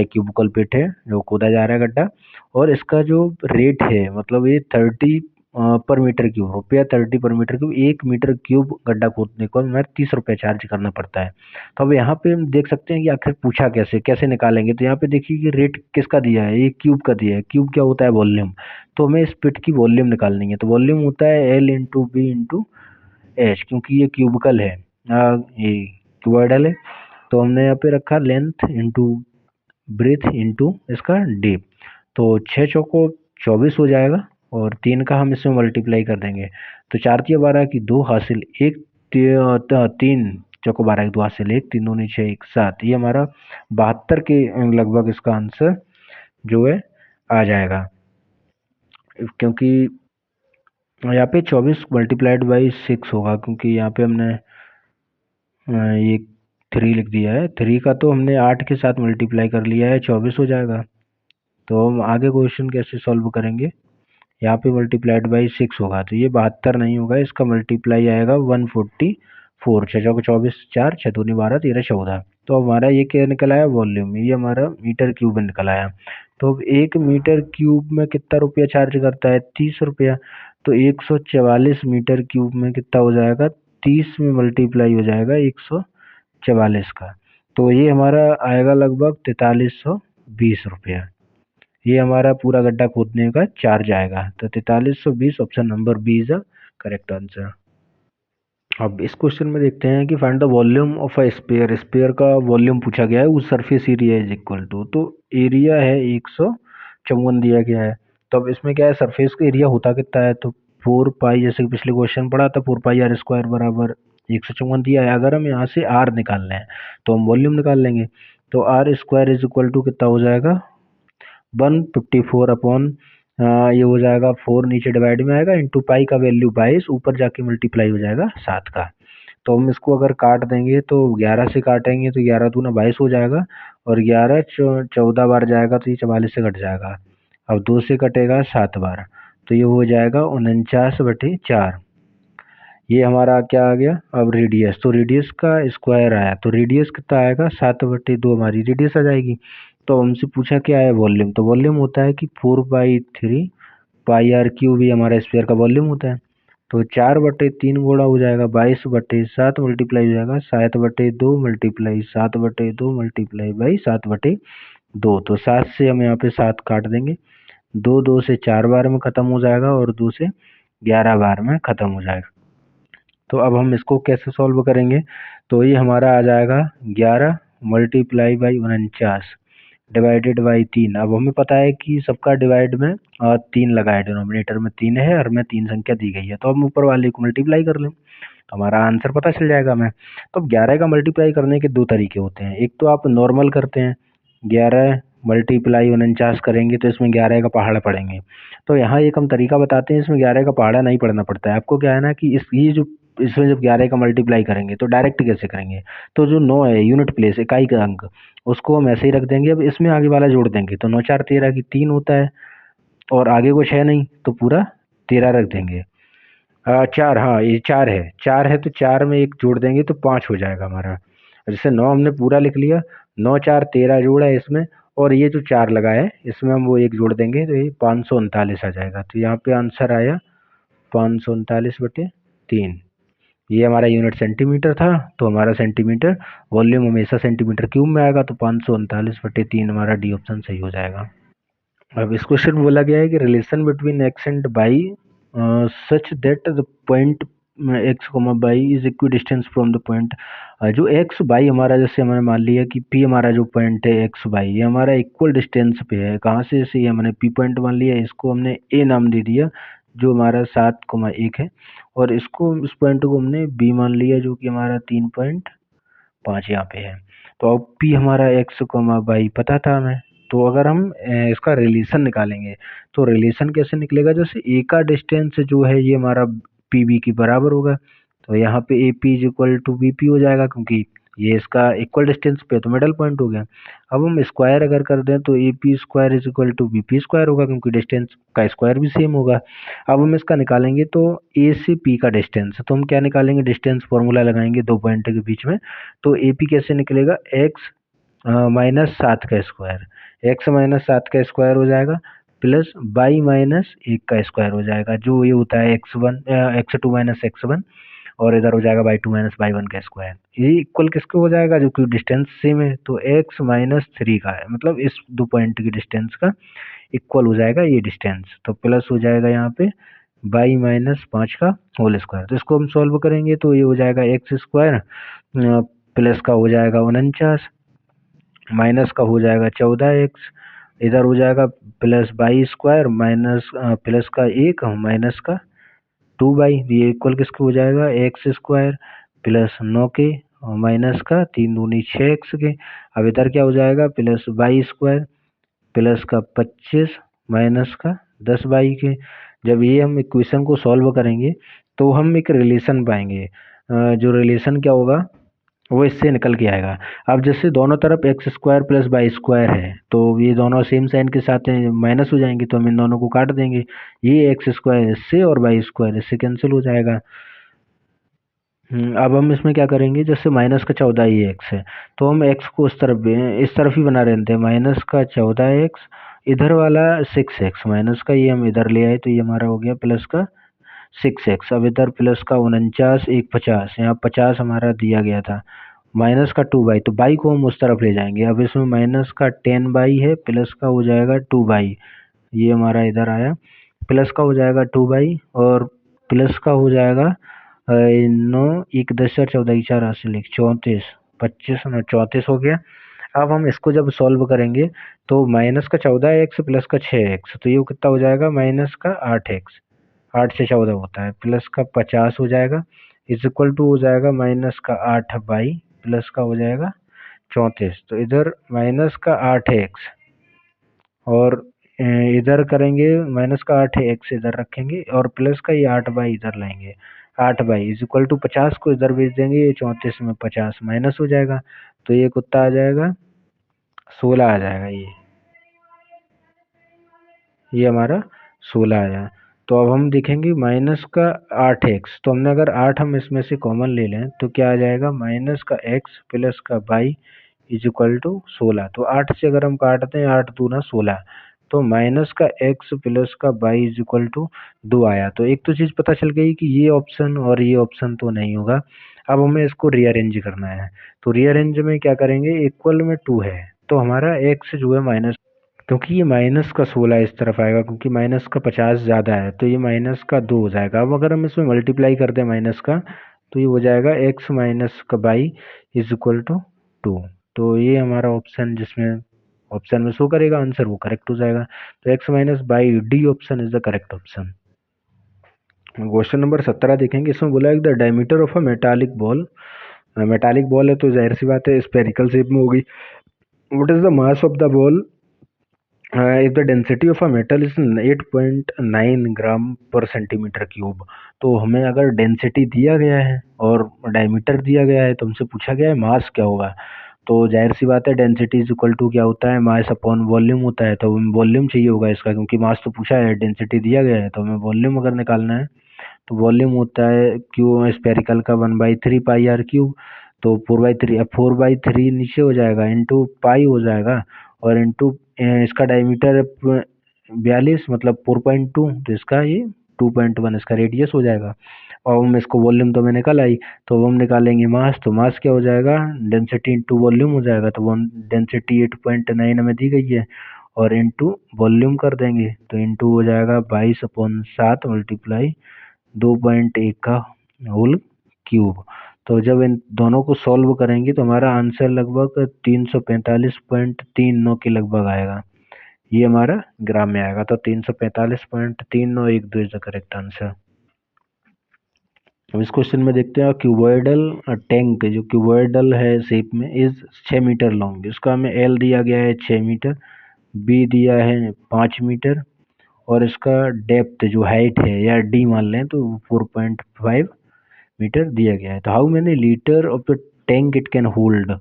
क्यूबिकल पिट है जो खोदा जा रहा है गड्ढा। और इसका जो रेट है, मतलब ये 30 पर मीटर क्यूब, रुपया 30 पर मीटर क्यूब। 1 मीटर क्यूब गड्ढा खोदने को हमें 30 रुपये चार्ज करना पड़ता है। तो अब यहाँ पे हम देख सकते हैं कि आखिर पूछा कैसे, कैसे निकालेंगे। तो यहाँ पे देखिए कि रेट किसका दिया है, ये क्यूब का दिया है। क्यूब क्या होता है वॉल्यूम। तो हमें इस पिट की वॉल्यूम निकालनी है। तो वॉल्यूम होता है L into b into h, क्योंकि ये क्यूबिकल है, ये क्यूबॉइडल है। तो हमने यहाँ पे रखा लेंथ इंटू ब्रेथ इंटू इसका डीप। तो 6 चौको 24 हो जाएगा, और 3 का हम इसमें मल्टीप्लाई कर देंगे। तो 4 तिया 12 की 2 हासिल 1, 3 चौको 12 की 2 हासिल 1, 3 दूनी 6 1 7। ये हमारा 72 के लगभग इसका आंसर जो है आ जाएगा, क्योंकि यहाँ पे 24 मल्टीप्लाइड बाई 6 होगा, क्योंकि यहाँ पे हमने ये 3 लिख दिया है। 3 का तो हमने 8 के साथ मल्टीप्लाई कर लिया है, 24 हो जाएगा। तो हम आगे क्वेश्चन कैसे सॉल्व करेंगे, यहाँ पे मल्टीप्लाइड बाई 6 होगा, तो ये 72 नहीं होगा, इसका मल्टीप्लाई आएगा 144। 6 चौको 24, 4 6 दूनी 12, 13 14। तो हमारा ये क्या निकल आया वॉल्यूम, ये हमारा मीटर क्यूब में निकल आया। तो अब 1 मीटर क्यूब में कितना रुपया चार्ज करता है 30 रुपया। तो 144 मीटर क्यूब में कितना हो जाएगा, 30 में मल्टीप्लाई हो जाएगा 144 का। तो ये हमारा आएगा लगभग 4320 रुपया। ये हमारा पूरा गड्ढा खोदने का चार्ज आएगा। तो 4320 option number B is the correct answer. अब इस क्वेश्चन में देखते हैं कि find the volume of a sphere. Sphere का वॉल्यूम पूछा गया है, उस surface area is equal to, तो एरिया है 154 दिया गया है। तो अब इसमें क्या है, सरफेस का एरिया होता कितना है, तो 4 पाई, जैसे कि पिछले क्वेश्चन पढ़ा था 4 पाई r² बराबर 154 दिया है। अगर हम यहाँ से r निकालना है तो हम वॉल्यूम निकाल लेंगे। तो r² इज इक्वल टू कितना हो जाएगा 154 अपॉन ये हो जाएगा 4 नीचे डिवाइड में आएगा, इंटू पाई का वैल्यू 22, ऊपर जाके मल्टीप्लाई हो जाएगा 7 का। तो हम इसको अगर काट देंगे तो 11 से काटेंगे तो 11 दूना 22 हो जाएगा, और 11 14 बार जाएगा तो ये 44 से कट जाएगा। अब 2 से कटेगा 7 बार, तो ये हो जाएगा 49/4। ये हमारा क्या आ गया अब रेडियस, तो रेडियस का स्क्वायर आया, तो रेडियस कितना आएगा 7/2 हमारी रेडियस आ जाएगी। तो हमसे पूछा क्या है वॉल्यूम, तो वॉल्यूम होता है कि 4/3 पाई आर क्यूब, ये हमारा स्फीयर का वॉल्यूम होता है। तो 4/3 गुणा हो जाएगा 22/7 मल्टीप्लाई हो जाएगा 7/2 मल्टीप्लाई 7/2 मल्टीप्लाई बाई 7/2। तो 7 से हम यहाँ पे 7 काट देंगे, 2 से 4 बार में खत्म हो जाएगा और 2 से 11 बार में खत्म हो जाएगा। तो अब हम इसको कैसे सॉल्व करेंगे, तो ये हमारा आ जाएगा 11 मल्टीप्लाई बाई 49 डिवाइडेड बाई 3। अब हमें पता है कि सबका डिवाइड में 3 लगा है, डिनोमिनेटर में 3 है और में 3 संख्या दी गई है, तो हम ऊपर वाले को मल्टीप्लाई कर लें तो हमारा आंसर पता चल जाएगा हमें। तो अब 11 का मल्टीप्लाई करने के दो तरीके होते हैं, एक तो आप नॉर्मल करते हैं, 11 मल्टीप्लाई 49 करेंगे तो इसमें 11 का पहाड़ा पड़ेंगे। तो यहाँ एक हम तरीका बताते हैं, इसमें 11 का पहाड़ा नहीं पढ़ना पड़ता है आपको। क्या है ना कि ये जो इसमें जब 11 का मल्टीप्लाई करेंगे तो डायरेक्ट कैसे करेंगे, तो जो 9 है यूनिट प्लेस इकाई का अंक, उसको हम ऐसे ही रख देंगे। अब इसमें आगे वाला जोड़ देंगे तो 9 4 13 की 3 होता है और आगे कुछ है नहीं तो पूरा 13 रख देंगे। 4, हाँ ये 4 है, 4 है तो 4 में एक जोड़ देंगे तो 5 हो जाएगा हमारा। जैसे 9 हमने पूरा लिख लिया, 9 4 13 जोड़ा है इसमें, और ये जो 4 लगा है इसमें हम वो एक जोड़ देंगे तो ये 539 आ जाएगा। तो यहाँ पे आंसर आया 539/3। ये हमारा यूनिट सेंटीमीटर था, तो हमारा सेंटीमीटर वॉल्यूम हमेशा सेंटीमीटर क्यूब में आएगा, तो 539/3 हमारा डी ऑप्शन सही हो जाएगा। अब इस क्वेश्चन में बोला गया है कि relation between x and y such that the point x comma y is equidistant from the point. जो एक्स बाई हमारा, जैसे हमने मान लिया कि पी हमारा जो पॉइंट है एक्स बाई, ये हमारा इक्वल डिस्टेंस पे है। कहाँ से, जैसे ये हमने पी पॉइंट मान लिया, इसको हमने ए नाम दे दिया जो हमारा 7,1 है, और इसको इस पॉइंट को हमने बी मान लिया जो कि हमारा 3.5 यहाँ पे है। तो अब पी हमारा एक्स कोमा बाई पता था हमें, तो अगर हम इसका रिलेशन निकालेंगे तो रिलेशन कैसे निकलेगा, जैसे ए का डिस्टेंस जो है ये हमारा पी बी के बराबर होगा, तो यहाँ पे A P is equal to B P हो जाएगा, क्योंकि ये इसका इक्वल डिस्टेंस पे है तो मिडल पॉइंट हो गया। अब हम स्क्वायर अगर कर दें तो A P square is equal to B P square होगा, क्योंकि डिस्टेंस का स्क्वायर भी सेम होगा। अब हम इसका निकालेंगे तो ए से पी का डिस्टेंस, तो हम क्या निकालेंगे, डिस्टेंस फॉर्मूला लगाएंगे दो पॉइंट के बीच में। तो ए पी कैसे निकलेगा, एक्स माइनस 7 का स्क्वायर, एक्स माइनस 7 का स्क्वायर हो जाएगा प्लस बाई माइनस 1 का स्क्वायर हो जाएगा, जो ये होता है x2 माइनस x1, और इधर हो जाएगा बाई 2 माइनस बाई 1 का स्क्वायर। ये इक्वल किसको हो जाएगा, जो कि डिस्टेंस सेम है, तो x माइनस 3 का है, मतलब इस दो पॉइंट की डिस्टेंस का इक्वल हो जाएगा ये डिस्टेंस। तो प्लस हो जाएगा यहाँ पे बाई माइनस 5 का होल स्क्वायर। तो इसको हम सॉल्व करेंगे तो ये हो जाएगा एक्स स्क्वायर प्लस का हो जाएगा 49 माइनस का हो जाएगा 14x, इधर हो जाएगा plus by square minus plus का 1 माइनस का 2 बाई, ये इक्वल किसके हो जाएगा, एक्स स्क्वायर प्लस 9 के और माइनस का 3 दूनी 6x के। अब इधर क्या हो जाएगा, प्लस बाई स्क्वायर प्लस का 25 माइनस का 10 बाई के। जब ये हम इक्वेशन को सॉल्व करेंगे तो हम एक रिलेशन पाएंगे, जो रिलेशन क्या होगा वो इससे निकल के आएगा। अब जैसे दोनों तरफ x square plus by square है तो ये दोनों सेम साइन के साथ माइनस हो जाएंगे, तो हम इन दोनों को काट देंगे, ये एक्स स्क्वायर इससे और बाई स्क्वायर इससे कैंसिल हो जाएगा। अब हम इसमें क्या करेंगे, जैसे माइनस का 14 ही एक्स है तो हम एक्स को इस तरफ ही बना रहे थे, माइनस का 14x, इधर वाला 6x, माइनस का ये हम इधर ले आए तो ये हमारा हो गया प्लस का 6x। अब इधर प्लस का 49 एक 50, यहाँ 50 हमारा दिया गया था, माइनस का 2 बाई, तो बाई को हम उस तरफ ले जाएंगे। अब इसमें माइनस का 10 बाई है प्लस का हो जाएगा 2 बाई, ये हमारा इधर आया प्लस का हो जाएगा 2 बाई, और प्लस का हो जाएगा 9 एक 10 और 14 4 8 34 25 और 34 हो गया। अब हम इसको जब सॉल्व करेंगे तो माइनस का 14x प्लस का 6x, तो ये कितना हो जाएगा, माइनस का 8x, 8 से 14 होता है, प्लस का 50 हो जाएगा इज इक्वल टू हो जाएगा माइनस का 8 बाई प्लस का हो जाएगा 34। तो इधर माइनस का 8x और इधर करेंगे माइनस का 8x इधर रखेंगे और प्लस का ये 8 बाई इधर लाएंगे, 8 बाई इज इक्वल टू 50 को इधर भेज देंगे, ये 34 में 50 माइनस हो जाएगा, तो ये कितना आ जाएगा 16 आ जाएगा, ये हमारा 16 आया। तो अब हम देखेंगे माइनस का 8x, तो हमने अगर 8 हम इसमें से कॉमन ले लें तो क्या आ जाएगा, माइनस का x प्लस का y इज इक्वल टू 16। तो 8 से अगर हम काटते हैं 8 दूना 16, तो माइनस का x प्लस का y इज इक्वल टू 2 आया। तो एक तो चीज़ पता चल गई कि ये ऑप्शन और ये ऑप्शन तो नहीं होगा। अब हमें इसको रीअरेंज करना है, तो रीअरेंज में क्या करेंगे, इक्वल में 2 है तो हमारा x जो है माइनस, क्योंकि ये माइनस का 16 इस तरफ आएगा, क्योंकि माइनस का 50 ज़्यादा है तो ये माइनस का 2 हो जाएगा। अब अगर हम इसमें मल्टीप्लाई कर दें माइनस का, तो ये हो जाएगा x माइनस का बाई इज इक्वल टू 2। तो ये हमारा ऑप्शन, जिसमें ऑप्शन में शो करेगा आंसर, वो करेक्ट हो जाएगा। तो x minus by D option is the correct option. Question number 17 देखेंगे। इसमें बोला है the diameter of a metallic ball, metallic ball है तो जाहिर सी बात है स्पेरिकल शेप में होगी। What is the mass of the ball if the density of a metal is 8.9 ग्राम पर सेंटीमीटर क्यूब। तो हमें अगर डेंसिटी दिया गया है और डायमीटर दिया गया है, तो हमसे पूछा गया है मास क्या होगा। तो जाहिर सी बात है डेंसिटी इज इक्वल टू क्या होता है, मास अपॉन वॉल्यूम होता है। तो हमें वॉल्यूम चाहिए होगा इसका, क्योंकि मास तो पूछा है, डेंसिटी दिया गया है, तो हमें वॉल्यूम अगर निकालना है तो वॉल्यूम होता है क्यू स्पेरिकल का 1/3 पाई r क्यूब। तो 4/3, अब 4/3 नीचे हो जाएगा, इंटू पाई हो जाएगा, और इंटू इसका डायमीटर 42 मतलब 4.2, तो इसका ये 2.1 इसका रेडियस हो जाएगा। और हम इसको वॉल्यूम तो मैं निकल आई, तो हम निकालेंगे मास, तो मास क्या हो जाएगा, डेंसिटी इंटू वॉल्यूम हो जाएगा। तो डेंसिटी 8.9 हमें दी गई है, और इंटू वॉल्यूम कर देंगे, तो इंटू हो जाएगा 22/7 मल्टीप्लाई 2.1 का होल क्यूब। तो जब इन दोनों को सॉल्व करेंगे तो हमारा आंसर लगभग 345.39 के लगभग आएगा। ये हमारा ग्राम में आएगा, तो 345.3912 इज द करेक्ट आंसर। अब इस क्वेश्चन में देखते हैं क्यूबॉइडल टैंक, जो क्यूबॉइडल है शेप में, इज 6 मीटर लॉन्ग। इसका हमें एल दिया गया है 6 मीटर, बी दिया है 5 मीटर, और इसका डेप्थ जो हाइट है या डी मान लें तो 4.5 मीटर दिया गया है। तो how many litre of the tank it can hold,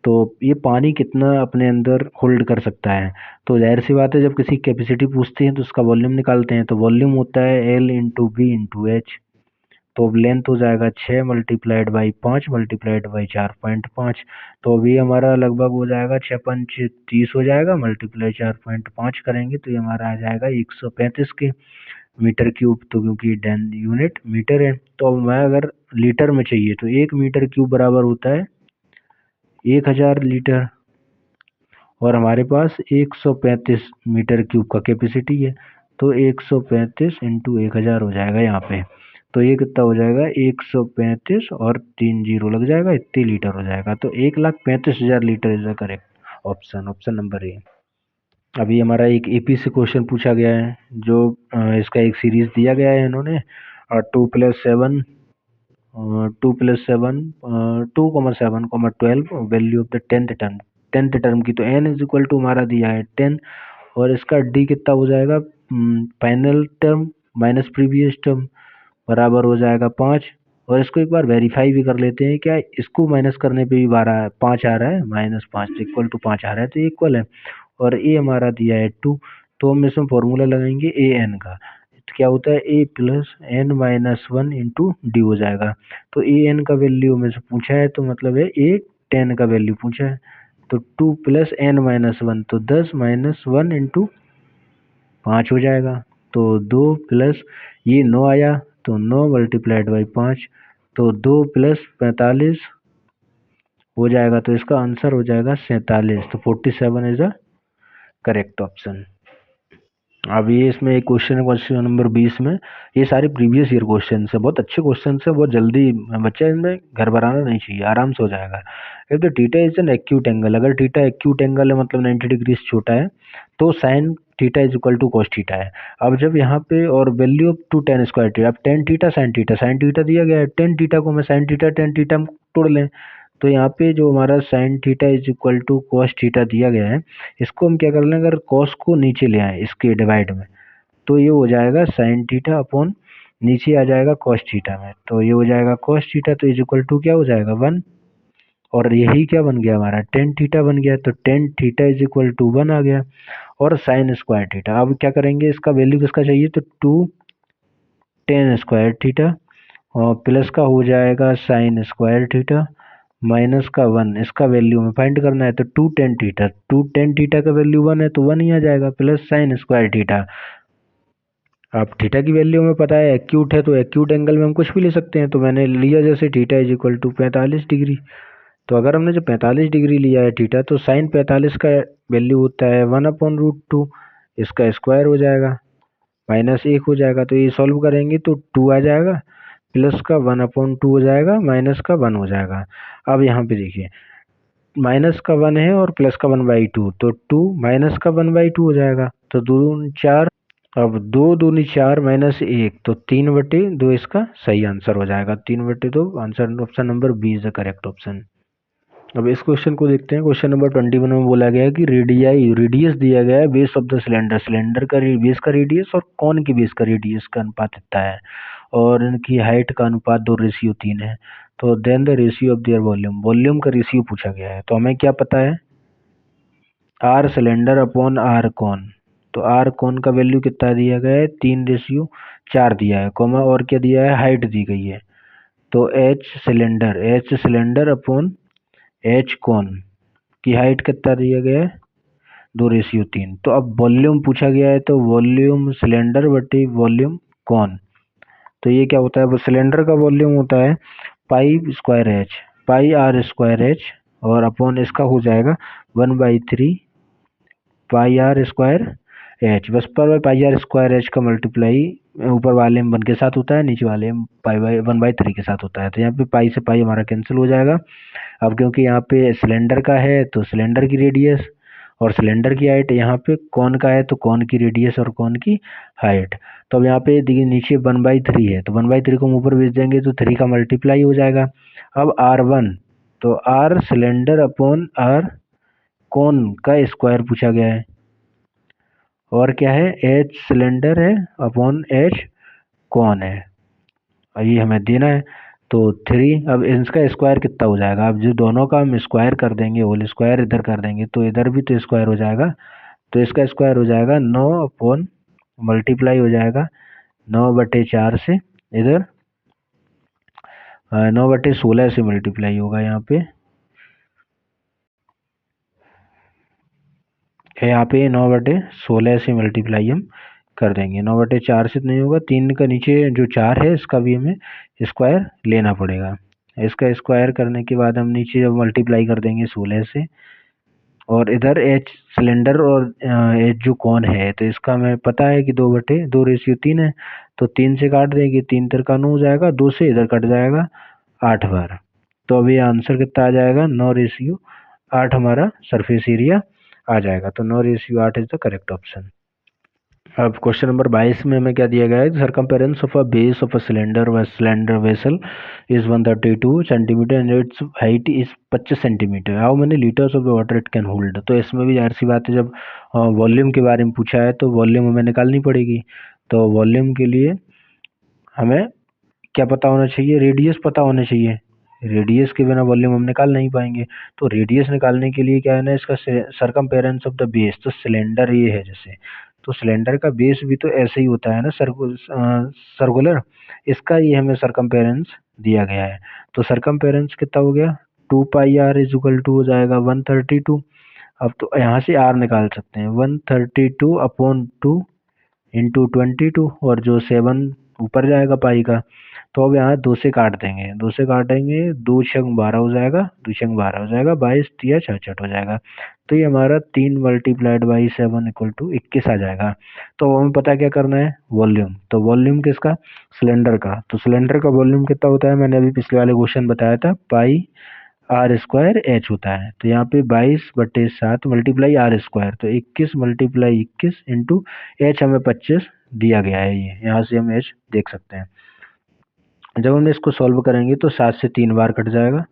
तो ये पानी कितना अपने अंदर होल्ड कर सकता है। तो जाहिर सी बात है जब किसी कैपेसिटी पूछते हैं तो उसका वॉल्यूम निकालते हैं। तो वॉल्यूम होता है l into b into h. तो अब लेंथ हो जाएगा 6 मल्टीप्लाइड बाई 5 मल्टीप्लाइड बाई 4.5। तो अभी हमारा लगभग हो जाएगा 6×5 30 हो जाएगा, मल्टीप्लाई 4.5 करेंगे तो ये हमारा आ जाएगा 135 के मीटर क्यूब। तो क्योंकि डेन यूनिट मीटर है, तो अब मैं अगर लीटर में चाहिए तो 1 मीटर क्यूब बराबर होता है 1000 लीटर, और हमारे पास 135 मीटर क्यूब का कैपेसिटी है। तो 135 इंटू 1000 हो जाएगा यहाँ पे। तो ये कितना हो जाएगा, 135 और 3 जीरो लग जाएगा, इतने लीटर हो जाएगा। तो 1,35,000 litre is the correct option, option number A. अभी हमारा एक एपी से क्वेश्चन पूछा गया है, जो इसका एक सीरीज दिया गया है इन्होंने, 2+7 2+7 2,7,12 value of the 10th term की। तो n इज इक्वल टू हमारा दिया है 10, और इसका d कितना हो जाएगा, final term minus previous term बराबर हो जाएगा 5। और इसको एक बार वेरीफाई भी कर लेते हैं, क्या इसको माइनस करने पे भी 5 आ रहा है, -5 इक्वल टू 5 आ रहा है, तो इक्वल है। और ए हमारा दिया है 2, तो हम इसमें फॉर्मूला लगाएंगे ए एन का। तो क्या होता है, A plus N minus 1 into D हो जाएगा। तो ए एन का वैल्यू में से पूछा है, तो मतलब है ए 10 का वैल्यू पूछा है। तो 2 प्लस एन माइनस 1, तो 10 माइनस 1 इंटू 5 हो जाएगा। तो 2 प्लस ये 9 आया, तो 9 मल्टीप्लाइड बाई 5, तो 2 प्लस 45 हो जाएगा। तो इसका आंसर हो जाएगा 47। तो 47 इज द करेक्ट ऑप्शन। अब ये इसमें एक क्वेश्चन है, क्वेश्चन नंबर 20 में। ये सारे प्रीवियस ईयर क्वेश्चन है, बहुत अच्छे क्वेश्चन है, बहुत जल्दी बच्चा इनमें घर बनाना नहीं चाहिए, आराम से हो जाएगा। If the theta is an acute angle, अगर थीटा एक्यूट एंगल है मतलब 90 डिग्री से छोटा है, तो sine theta is equal to cos theta है। अब जब यहाँ पे और value of two tan square theta, अब टेन थीटा साइन थीटा दिया गया है, टेन थीटा को मैं साइन थीटा टेन थीटा तोड़ लें, तो यहाँ पे जो हमारा sine theta is equal to cos theta दिया गया है, इसको हम क्या कर लें, अगर कॉस को नीचे ले आए इसके डिवाइड में, तो ये हो जाएगा साइन थीटा अपॉन नीचे आ जाएगा कॉस थीटा में, तो ये हो जाएगा कॉस थीटा, तो इज इक्वल टू क्या हो जाएगा 1। और यही क्या बन गया हमारा, टेन थीटा बन गया, तो tan theta is equal to 1 आ गया। और साइन स्क्वायर थीटा, अब क्या करेंगे, इसका वैल्यू किसका चाहिए, तो 2 टेन स्क्वायर थीटा और प्लस का हो जाएगा साइन स्क्वायर थीटा माइनस का 1, इसका वैल्यू में फाइंड करना है तो टू टेन थीटा का वैल्यू 1 है तो 1 ही आ जाएगा प्लस साइन स्क्वायर थीटा। अब थीटा की वैल्यू में पता है एक्यूट है तो एक्यूट एंगल में हम कुछ भी ले सकते हैं, तो मैंने लिया जैसे theta is equal to 45 degree. तो अगर हमने जो 45 डिग्री लिया है थीटा तो साइन 45 का वैल्यू होता है 1/√2, इसका स्क्वायर हो जाएगा माइनस 1 हो जाएगा, तो ये सॉल्व करेंगे तो 2 आ जाएगा प्लस का 1/2 हो जाएगा माइनस का 1 हो जाएगा। अब यहाँ पे देखिए माइनस का 1 है और प्लस का 1/2 तो 2 माइनस का 1/2 हो जाएगा, तो 2 दूनी 4, अब 2 दूनी 4 माइनस 1 तो 3/2 इसका सही आंसर हो जाएगा। 3/2 answer option number B is the correct option. अब इस क्वेश्चन को देखते हैं। क्वेश्चन नंबर 21 में बोला गया है कि रेडियस दिया गया है base of the cylinder, cylinder का बेस का रेडियस और कौन की बेस का रेडियस का अनुपात इतना है और इनकी हाइट का अनुपात 2:3 है। तो then the ratio of their volume, volume का रेशियो पूछा गया है। तो हमें क्या पता है आर सिलेंडर अपॉन आर कौन, तो आर कौन का वैल्यू कितना दिया गया है 3:4 दिया है, कॉमा और क्या दिया है हाइट दी गई है। तो एच सिलेंडर अपॉन एच कौन की हाइट कितना दिया गया है 2:3। तो अब वॉल्यूम पूछा गया है तो वॉल्यूम सिलेंडर बटे वॉल्यूम कौन, तो ये क्या होता है वो सिलेंडर का वॉल्यूम होता है पाई आर स्क्वायर एच और अपॉन इसका हो जाएगा 1/3 पाई आर स्क्वायर एच, बस पर पाई आर स्क्वायर एच का मल्टीप्लाई ऊपर वाले में 1 के साथ होता है नीचे वाले में पाई बाई 1/3 के साथ होता है, तो यहाँ पे पाई से पाई हमारा कैंसिल हो जाएगा। अब क्योंकि यहाँ पे सिलेंडर का है तो सिलेंडर की रेडियस और सिलेंडर की हाइट, यहाँ पे कौन का है तो कौन की रेडियस और कौन की हाइट। तो अब यहाँ पे देखिए नीचे 1/3 है तो 1/3 को हम ऊपर भेज देंगे तो 3 का मल्टीप्लाई हो जाएगा। अब R1 तो आर सिलेंडर अपॉन आर कौन का स्क्वायर पूछा गया है और क्या है एच सिलेंडर है अपॉन एच कौन है और ये हमें देना है तो 3। अब इसका स्क्वायर कितना हो जाएगा, अब जो दोनों का हम स्क्वायर कर देंगे होल स्क्वायर इधर कर देंगे तो इधर भी तो स्क्वायर हो जाएगा, तो इसका स्क्वायर हो जाएगा 9 अपॉन मल्टीप्लाई हो जाएगा 9/4 से इधर 9/16 से मल्टीप्लाई होगा यहाँ पे 9/16 से मल्टीप्लाई हम कर देंगे। 9/4 से तो नहीं होगा, 3 का नीचे जो 4 है इसका भी हमें स्क्वायर लेना पड़ेगा। इसका स्क्वायर करने के बाद हम नीचे जब मल्टीप्लाई कर देंगे 16 से और इधर एच सिलेंडर और एच जो कौन है तो इसका हमें पता है कि 2/2 है तो 3 से काट देंगे 3 तिरका 9 हो जाएगा, 2 से इधर कट जाएगा 8 बार, तो अभी आंसर कितना आ जाएगा 9:8 हमारा सरफेस एरिया आ जाएगा। तो 9:8 इज द करेक्ट ऑप्शन। अब क्वेश्चन नंबर 22 में हमें क्या दिया गया है circumference of a base of a cylinder vessel is 132 centimetre and it's height is 25 centimetre, how many litres of water it can hold. तो इसमें भी जाहिर सी बात है जब वॉल्यूम के बारे में पूछा है तो वॉल्यूम हमें निकालनी पड़ेगी। तो वॉल्यूम के लिए हमें क्या पता होना चाहिए रेडियस पता होना चाहिए, रेडियस के बिना वॉल्यूम हम निकाल नहीं पाएंगे। तो रेडियस निकालने के लिए क्या है ना इसका सरकमफेरेंस ऑफ द बेस, तो सिलेंडर ये है जैसे, तो सिलेंडर का बेस भी तो ऐसे ही होता है ना सर्कुलर, इसका ये हमें सरकमफेरेंस दिया गया है। तो सरकमफेरेंस कितना हो गया 2πr इज इक्वल टू हो जाएगा 132। अब तो यहाँ से r निकाल सकते हैं 132/2 इंटू 22 और जो 7 ऊपर जाएगा पाई का, तो अब यहाँ 2 से काट देंगे, 2 से काटेंगे 2 छंग 12 हो जाएगा, 2 छंग 12 हो जाएगा 22 तिया 66 हो जाएगा। तो ये हमारा 3 मल्टीप्लाइड बाई 7 इक्वल टू 21 आ जाएगा। तो हमें पता क्या करना है वॉल्यूम, तो वॉल्यूम किसका सिलेंडर का, तो सिलेंडर का वॉल्यूम कितना होता है मैंने अभी पिछले वाले क्वेश्चन बताया था पाई आर स्क्वायर एच होता है। तो यहाँ पे 22/7 मल्टीप्लाई आर स्क्वायर, तो 21 मल्टीप्लाई 21 इंटू एच हमें 25 दिया गया है, ये यहाँ से हम एच देख सकते हैं। जब हम इसको सॉल्व करेंगे तो 7 से 3 बार कट जाएगा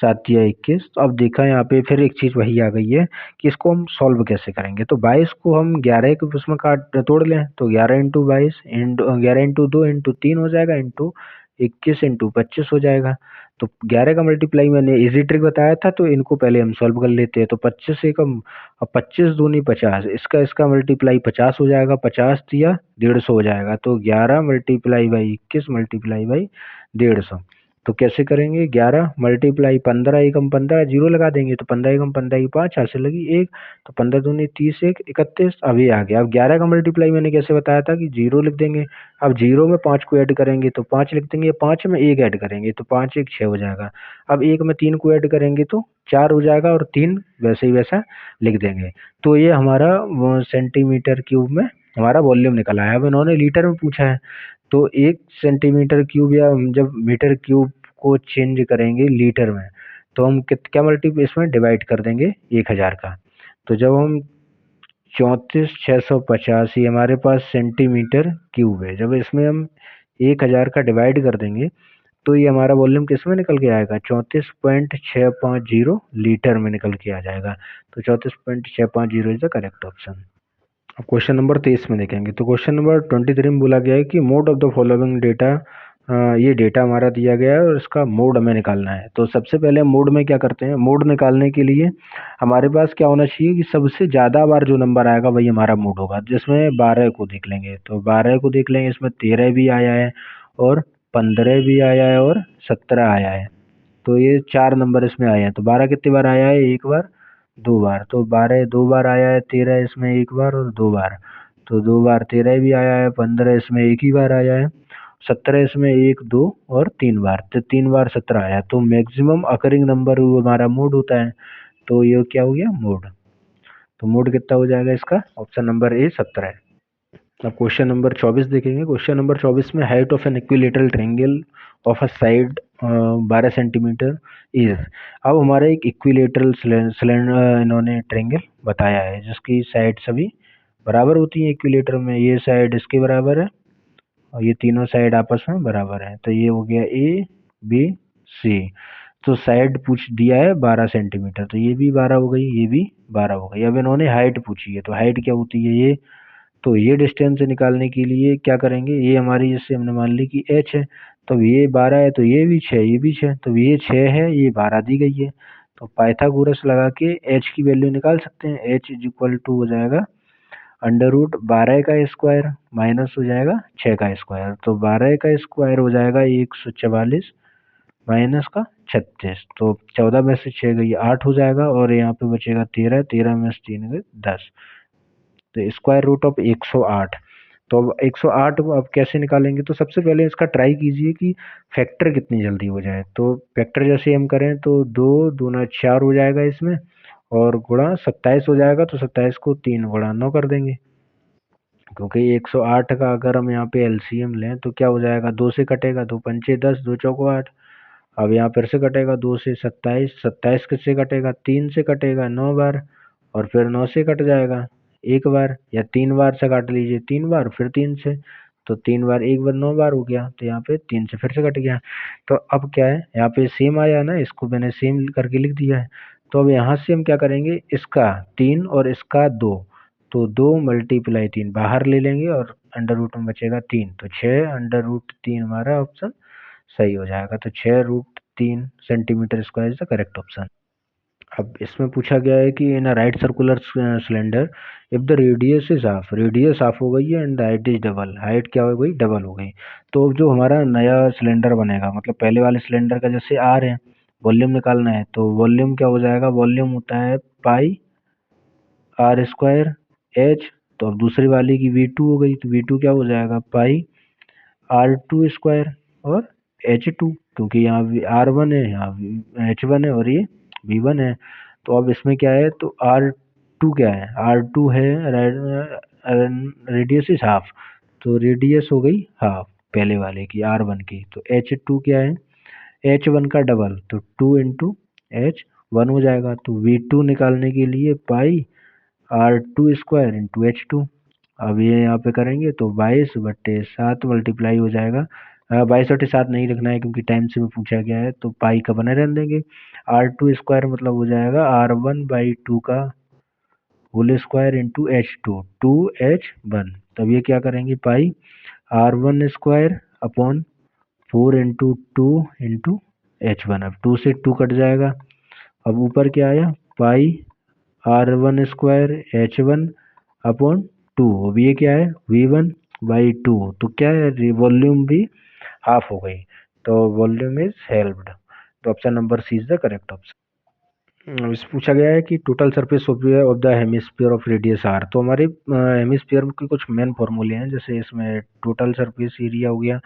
7 तिया 21। तो अब देखा यहाँ पे फिर एक चीज़ वही आ गई है कि इसको हम सॉल्व कैसे करेंगे, तो 22 को हम 11 के उसमें काट तोड़ लें तो 11 इंटू 22 इंटू 11 इंटू 2 इंटू 3 हो जाएगा इंटू 21 इंटू 25 हो जाएगा। तो 11 का मल्टीप्लाई मैंने इजी ट्रिक बताया था, तो इनको पहले हम सॉल्व कर लेते हैं। तो 25 से कम, अब 25 दूनी 50, इसका इसका मल्टीप्लाई 50 हो जाएगा, 50 दिया 150 हो जाएगा। तो 11 मल्टीप्लाई बाई 21 मल्टीप्लाई बाई 150। तो कैसे करेंगे, 11 मल्टीप्लाई 15 एकम 15, जीरो लगा देंगे तो 15 एकम 15 की 5, हाथ से लगी 1, तो 15 दूनी 30, 1 31। अब ये आ गया। अब 11 का मल्टीप्लाई मैंने कैसे बताया था कि जीरो लिख देंगे। अब जीरो में 5 को ऐड करेंगे तो 5 लिख देंगे, 5 में 1 ऐड करेंगे तो 5 1 6 हो जाएगा। अब 1 में 3 को ऐड करेंगे तो 4 हो जाएगा, और 3 वैसे ही वैसा लिख देंगे। तो ये हमारा सेंटीमीटर क्यूब में हमारा वॉल्यूम निकल आया। अब इन्होंने लीटर में पूछा है, तो 1 सेंटीमीटर क्यूब, या हम जब मीटर क्यूब को चेंज करेंगे लीटर में, तो हम क्या मल्टीप्लाई इसमें डिवाइड कर देंगे 1000 का। तो जब हम 34,650 ये हमारे पास सेंटीमीटर क्यूब है, जब इसमें हम 1000 का डिवाइड कर देंगे तो ये हमारा वॉल्यूम किस में निकल के आएगा, 34.650 लीटर में निकल के आ जाएगा। तो 34.650 इज द करेक्ट ऑप्शन। अब क्वेश्चन नंबर 23 में देखेंगे। तो क्वेश्चन नंबर 23 में बोला गया है कि mode of the following data, ये डेटा हमारा दिया गया है और इसका मोड हमें निकालना है। तो सबसे पहले मोड में क्या करते हैं, मोड निकालने के लिए हमारे पास क्या होना चाहिए कि सबसे ज़्यादा बार जो नंबर आएगा वही हमारा मोड होगा। जिसमें 12 को देख लेंगे, तो 12 को देख लेंगे, इसमें 13 भी आया है और 15 भी आया है और 17 आया है। तो ये 4 नंबर इसमें आए हैं। तो 12 कितनी बार आया है, एक बार, दो बार। तो 12 दो बार आया है, 13 इसमें एक बार और दो बार। तो दो बार 13 भी आया है, 15 इसमें एक ही बार आया है, 17 इसमें एक दो और तीन बार, तो तीन बार 17 आया। तो मैक्सिमम अकरिंग नंबर वो हमारा मोड होता है। तो ये क्या हो गया, मोड। तो मोड कितना हो जाएगा इसका, ऑप्शन नंबर ए 17 है। अब क्वेश्चन नंबर 24 देखेंगे। क्वेश्चन नंबर 24 में height of an equilateral triangle of a side 12 centimetre is. अब हमारा एक इक्विलेटरल सिलेंडर इन्होंने ट्रायंगल बताया है जिसकी साइड सभी बराबर होती है इक्विलेटर में। ये साइड इसके बराबर है और ये तीनों साइड आपस में बराबर है। तो ये हो गया ए बी सी। तो साइड पूछ दिया है 12 सेंटीमीटर, तो ये भी 12 हो गई, ये भी 12 हो गई। अब इन्होंने हाइट पूछी है, तो हाइट क्या होती है ये, तो ये डिस्टेंस निकालने के लिए क्या करेंगे, ये हमारी जैसे हमने मान ली कि h है, तो ये 12 है, तो ये भी 6, ये भी 6, तो ये 6 है, ये 12 दी गई है। तो पाइथागोरस लगा के h की वैल्यू निकाल सकते हैं। h इज इक्वल टू हो जाएगा अंडर रूट 12 का स्क्वायर माइनस हो जाएगा 6 का स्क्वायर। तो 12 का स्क्वायर हो जाएगा 144 माइनस का 36। तो 14 में से 6 गई 8 हो जाएगा, और यहाँ पे बचेगा 13, 13 में से 3 गए 10। तो स्क्वायर रूट ऑफ 108। तो अब 108 को अब कैसे निकालेंगे, तो सबसे पहले इसका ट्राई कीजिए कि फैक्टर कितनी जल्दी हो जाए। तो फैक्टर जैसे हम करें तो 2 दूना 4 हो जाएगा इसमें, और गुणा 27 हो जाएगा, तो 27 को 3 गुणा 9 कर देंगे। क्योंकि 108 का अगर हम यहाँ पे एलसीएम लें तो क्या हो जाएगा, 2 से कटेगा, 2 पंचे 10, 2 चौको 8। अब यहाँ फिर से कटेगा 2 से 27, 27 किससे कटेगा, 3 से कटेगा 9 बार, और फिर 9 से कट जाएगा एक बार, या 3 बार से काट लीजिए, 3 बार फिर 3 से। तो 3 बार एक बार 9 बार हो गया, तो यहाँ पे 3 से फिर से कट गया। तो अब क्या है, यहाँ पे सेम आया ना, इसको मैंने सेम करके लिख दिया है। तो अब यहाँ से हम क्या करेंगे, इसका 3 और इसका 2, तो 2 मल्टीप्लाई 3 बाहर ले लेंगे और अंडर रूट में बचेगा 3, तो 6 अंडर रूट 3 हमारा ऑप्शन सही हो जाएगा। तो 6 root 3 centimetre square is the correct option. अब इसमें पूछा गया है कि in a right circular cylinder if the radius is half, radius half हो गई है and height is double, height क्या हो गई, डबल हो गई। तो जो हमारा नया सिलेंडर बनेगा, मतलब पहले वाले सिलेंडर का जैसे आर है, वॉल्यूम निकालना है, तो वॉल्यूम क्या हो जाएगा, वॉल्यूम होता है पाई आर स्क्वायर एच। तो अब दूसरी वाली की वी टू हो गई, तो वी टू क्या हो जाएगा, पाई आर टू स्क्वायर और एच टू, क्योंकि यहाँ आर वन है, यहाँ एच वन है और ये वी वन है। तो अब इसमें क्या है, तो आर टू क्या है, आर टू है रेडियस इज हाफ, तो रेडियस हो गई हाफ पहले वाले की आर वन की। तो एच टू क्या है, एच वन का डबल, तो 2 इंटू एच वन हो जाएगा। तो वी टू निकालने के लिए pi r two square into h two. अब ये यहाँ पे करेंगे तो 22/7 मल्टीप्लाई हो जाएगा। 22/7 नहीं लिखना है क्योंकि टाइम से भी पूछा गया है, तो पाई का बने रहने देंगे। आर टू स्क्वायर मतलब हो जाएगा R1/2 का whole square into H2, 2H1। तब ये क्या करेंगे, पाई R1 स्क्वायर अपॉन 4 × 2 × H1। अब 2 से 2 कट जाएगा। अब ऊपर क्या आया, पाई R1² H1/2। अब ये क्या है, V1/2। तो क्या है, वॉल्यूम भी हाफ हो गई, तो वॉल्यूम इज हेल्प्ड। तो option number C is the correct option. इस पूछा गया है कि total surface of the hemisphere of radius r. तो हमारे हेमिस्फीयर के कुछ मेन फॉर्मूले हैं, जैसे इसमें टोटल सरफेस एरिया हो गया,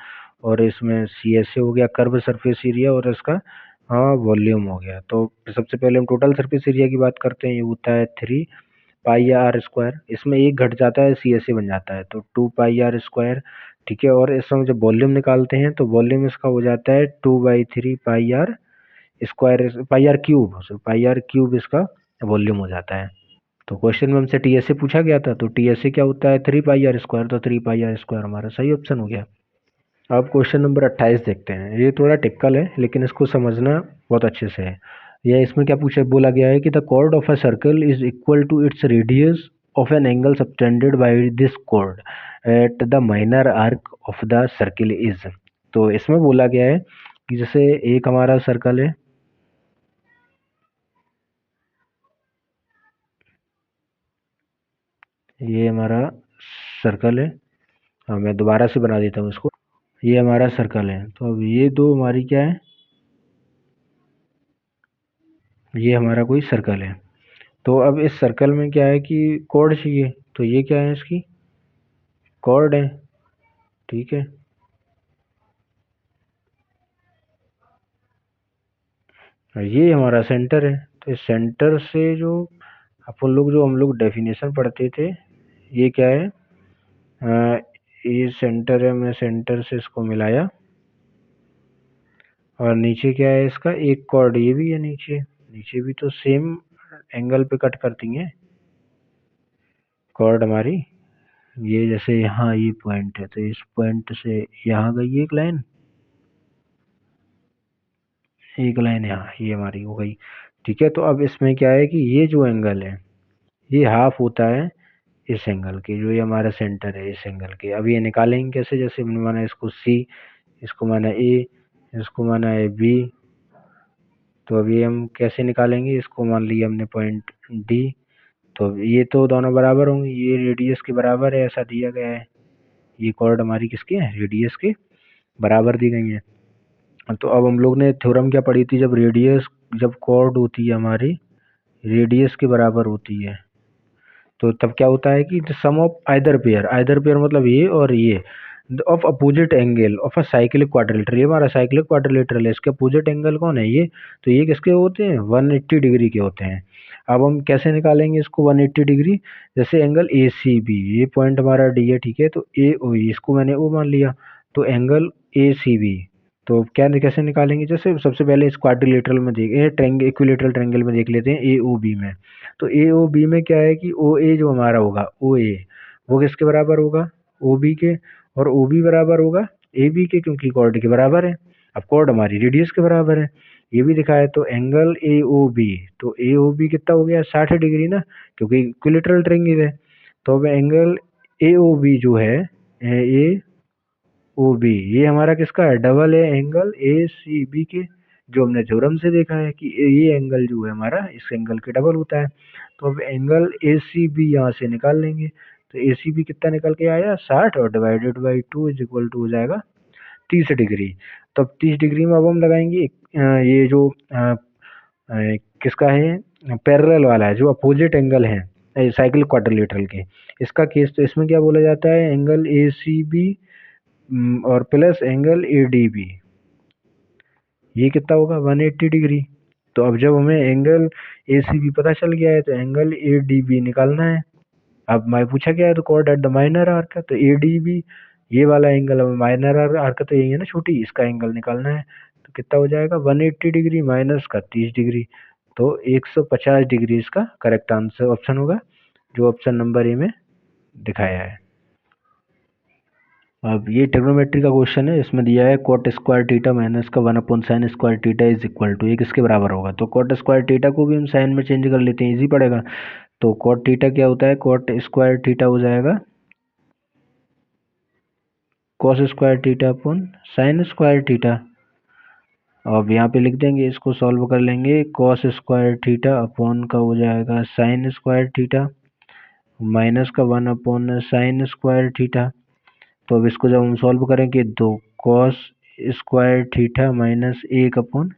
और इसमें सी एस ए हो गया, कर्व सरफेस एरिया, और इसका हाँ वॉल्यूम हो गया। तो सबसे पहले हम टोटल सरफेस एरिया की बात करते हैं। ये होता है 3 पाई आर स्क्वायर। इसमें एक घट जाता है, सी एस ए बन जाता है, तो 2 पाई आर स्क्वायर। ठीक है, और इसमें जब वॉल्यूम निकालते हैं तो वॉल्यूम इसका हो जाता है 2/3 pi r square. Pi r cube इसका वॉल्यूम हो जाता है। तो क्वेश्चन में हमसे टीएसए पूछा गया था, तो टीएसए क्या होता है, 3 पाई आर स्क्वायर। तो 3 पाई आर स्क्वायर हमारा सही ऑप्शन हो गया। अब क्वेश्चन नंबर 28 देखते हैं। ये थोड़ा टिपिकल है, लेकिन इसको समझना बहुत अच्छे से है। यह इसमें क्या पूछा, बोला गया है कि the chord of a circle is equal to its radius of an angle subtended by this chord at the minor arc of the circle is. तो इसमें बोला गया है कि जैसे एक हमारा सर्कल है, ये हमारा सर्कल है। हाँ, मैं दोबारा से बना देता हूँ इसको। ये हमारा सर्कल है, तो अब ये दो हमारी क्या है, ये हमारा कोई सर्कल है। तो अब इस सर्कल में क्या है कि कॉर्ड चाहिए, तो ये क्या है, इसकी कॉर्ड है। ठीक है, और ये हमारा सेंटर है। तो इस सेंटर से जो हम लोग डेफिनेशन पढ़ते थे, ये क्या है, ये सेंटर है, हमने सेंटर से इसको मिलाया, और नीचे क्या है इसका, एक कॉर्ड ये भी है नीचे। नीचे भी तो सेम एंगल पे कट करती है कॉर्ड हमारी। ये जैसे यहाँ ये पॉइंट है, तो इस पॉइंट से यहाँ गई एक लाइन, एक लाइन यहाँ, ये हमारी हो गई। ठीक है, तो अब इसमें क्या है कि ये जो एंगल है, ये हाफ होता है इस एंगल के, जो ये हमारा सेंटर है इस एंगल के। अब ये निकालेंगे कैसे, जैसे हमने माना इसको सी, इसको माना ए, इसको माना है बी। तो अब ये हम कैसे निकालेंगे, इसको मान लिया हमने पॉइंट डी। तो ये तो दोनों बराबर होंगे, ये रेडियस के बराबर है, ऐसा दिया गया है। ये कॉर्ड हमारी किसकी है, रेडियस के बराबर दी गई है। तो अब हम लोग ने थ्योरम क्या पढ़ी थी, जब कॉर्ड होती है हमारी रेडियस के बराबर होती है, तो तब क्या होता है कि the sum of either pair मतलब ये और ये of opposite angle of a cyclic quadrilateral. ये हमारा साइक्लिक क्वाड्रिलेटरल है, इसके अपोजिट एंगल कौन है, ये। तो ये किसके होते हैं, 180 डिग्री के होते हैं। अब हम कैसे निकालेंगे इसको 180 डिग्री, जैसे एंगल ए सी बी, ये पॉइंट हमारा डी है। ठीक है, तो ए ओ, इसको मैंने ओ मान लिया, तो एंगल ए सी बी। तो क्या कैसे निकालेंगे, जैसे सबसे पहले इस क्वाड्रिलेटरल में इक्विलेटरल ट्रायंगल में देख लेते हैं, ए ओ बी में। तो ए ओ बी में क्या है कि ओ ए जो हमारा होगा, ओ ए वो किसके बराबर होगा, ओ बी के। और ओ बी बराबर होगा ए बी के, क्योंकि कॉर्ड के बराबर है। अब कॉर्ड हमारी रेडियस के बराबर है, ये भी दिखाया। तो एंगल ए ओ बी, तो ए ओ बी कितना हो गया, 60 डिग्री ना, क्योंकि इक्विलेटरल ट्रायंगल है। तो अब एंगल ए ओ बी जो है, ए ओ बी, ये हमारा किसका है, डबल है एंगल ए सी बी के, जो हमने थ्योरम से देखा है कि ये एंगल जो है हमारा इस एंगल के डबल होता है। तो अब एंगल ए सी बी यहाँ से निकाल लेंगे, तो ए सी बी कितना निकल के आया, 60, और divided by 2 is equal to हो जाएगा 30 डिग्री। तो अब 30 डिग्री में अब हम लगाएंगे ये जो किसका है, पैरेलल वाला है, जो अपोजिट एंगल है साइक्लिक क्वाड्रिलेटरल के, इसका केस। तो इसमें क्या बोला जाता है, एंगल ए सी बी और plus angle A D B, ये कितना होगा, 180 डिग्री। तो अब जब हमें एंगल ए सी बी पता चल गया है, तो एंगल ए डी बी निकालना है। अब मैं पूछा गया है तो chord at the minor arc है, तो ए डी बी ये वाला एंगल, अब माइनर आर्क तो यही है ना छोटी, इसका एंगल निकालना है। तो कितना हो जाएगा, 180 डिग्री माइनस का 30 डिग्री, तो 150 डिग्री इसका करेक्ट आंसर ऑप्शन होगा, जो ऑप्शन नंबर ए में दिखाया है। अब ये ट्रिग्नोमेट्री का क्वेश्चन है, इसमें दिया है कॉट स्क्वायर थीटा माइनस का 1/sin square theta is equal to, ये किसके बराबर होगा। तो कॉट स्क्वायर थीटा को भी हम साइन में चेंज कर लेते हैं, इजी पड़ेगा। तो कॉट थीटा क्या होता है, कॉट स्क्वायर थीटा हो जाएगा cos square theta upon sine square theta. अब यहाँ पे लिख देंगे, इसको सॉल्व कर लेंगे। कॉस स्क्वायर थीटा अपॉन का हो जाएगा साइन स्क्वायर थीटा माइनस का 1 अपॉन साइन स्क्वायर थीटा। तो अब इसको जब हम सॉल्व करेंगे तो cos square theta minus 1 upon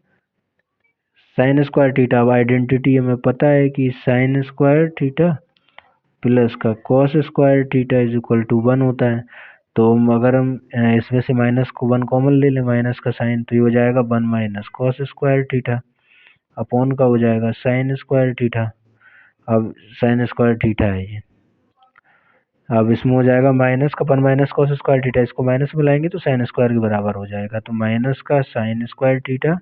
sine square theta. अब आइडेंटिटी हमें पता है कि साइन स्क्वायर थीटा प्लस का cos square theta is equal to 1 होता है। तो अगर हम इसमें से माइनस को 1 कॉमन ले लें, माइनस का साइन, तो ये हो जाएगा 1 minus cos square theta upon का हो जाएगा साइन स्क्वायर थीटा। अब साइन स्क्वायर थीटा है ये। अब इसमें हो जाएगा माइनस का 1 माइनस कॉस स्क्वायर थीटा, इसको माइनस में लाएंगे तो साइन स्क्वायर के बराबर हो जाएगा। तो माइनस का साइन स्क्वायर थीटा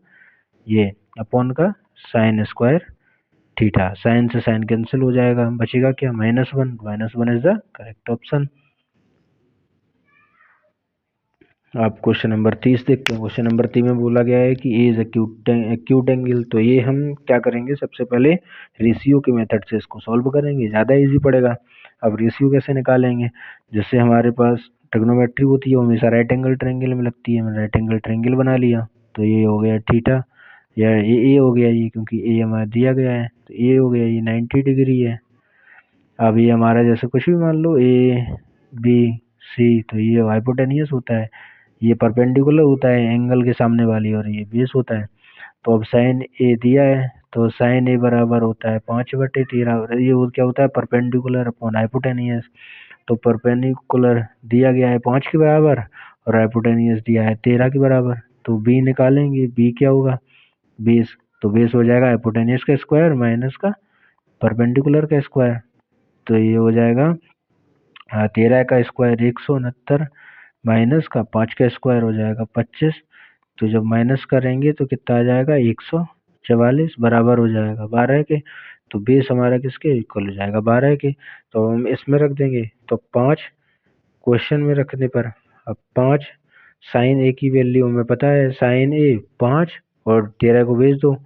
ये अपॉन का साइन स्क्वायर थीटा। साइन से साइन कैंसिल हो जाएगा, बचेगा क्या, -1। -1 इज द करेक्ट ऑप्शन। आप क्वेश्चन नंबर 30 देखते हैं। क्वेश्चन नंबर 30 में बोला गया है कि ए इज एक्यूट एंगल। तो ये हम क्या करेंगे, सबसे पहले रेशियो के मेथड से इसको सॉल्व करेंगे, ज़्यादा इजी पड़ेगा। अब रेशियो कैसे निकालेंगे, जैसे हमारे पास ट्रिग्नोमेट्री होती है वो हमेशा राइट एंगल ट्रायंगल में लगती है। मैंने राइट एंगल ट्रायंगल बना लिया, तो ये हो गया थीटा, या ए हो गया ये, क्योंकि ए हमारा दिया गया है, तो ए हो गया ये 90 डिग्री है। अब ये हमारा जैसे कुछ भी मान लो ए बी सी, तो ये हाइपोटेनियस होता है, ये परपेंडिकुलर होता है एंगल के सामने वाली, और ये बेस होता है। तो अब साइन ए दिया है, तो साइन ए बराबर होता है 5/13। ये क्या होता है, परपेंडिकुलर अपॉन हाइपोटेनियस। तो परपेंडिकुलर दिया गया है 5 के बराबर और हाइपोटेनियस दिया है 13 के बराबर। तो बी निकालेंगे, बी क्या होगा, बेस। तो बेस हो जाएगा हाइपोटेनियस का स्क्वायर माइनस का परपेंडिकुलर का स्क्वायर। तो ये हो जाएगा 13 का स्क्वायर 169 माइनस का 5 का स्क्वायर हो जाएगा 25। तो जब माइनस करेंगे तो कितना आ जाएगा, 144 बराबर हो जाएगा 12 के। तो बेस हमारा किसके इक्वल हो जाएगा, 12 के। तो हम इसमें रख देंगे, तो 5 क्वेश्चन में रखने पर, अब 5 साइन ए की वैल्यू हमें पता है, साइन ए 5 और 13 को भेज दो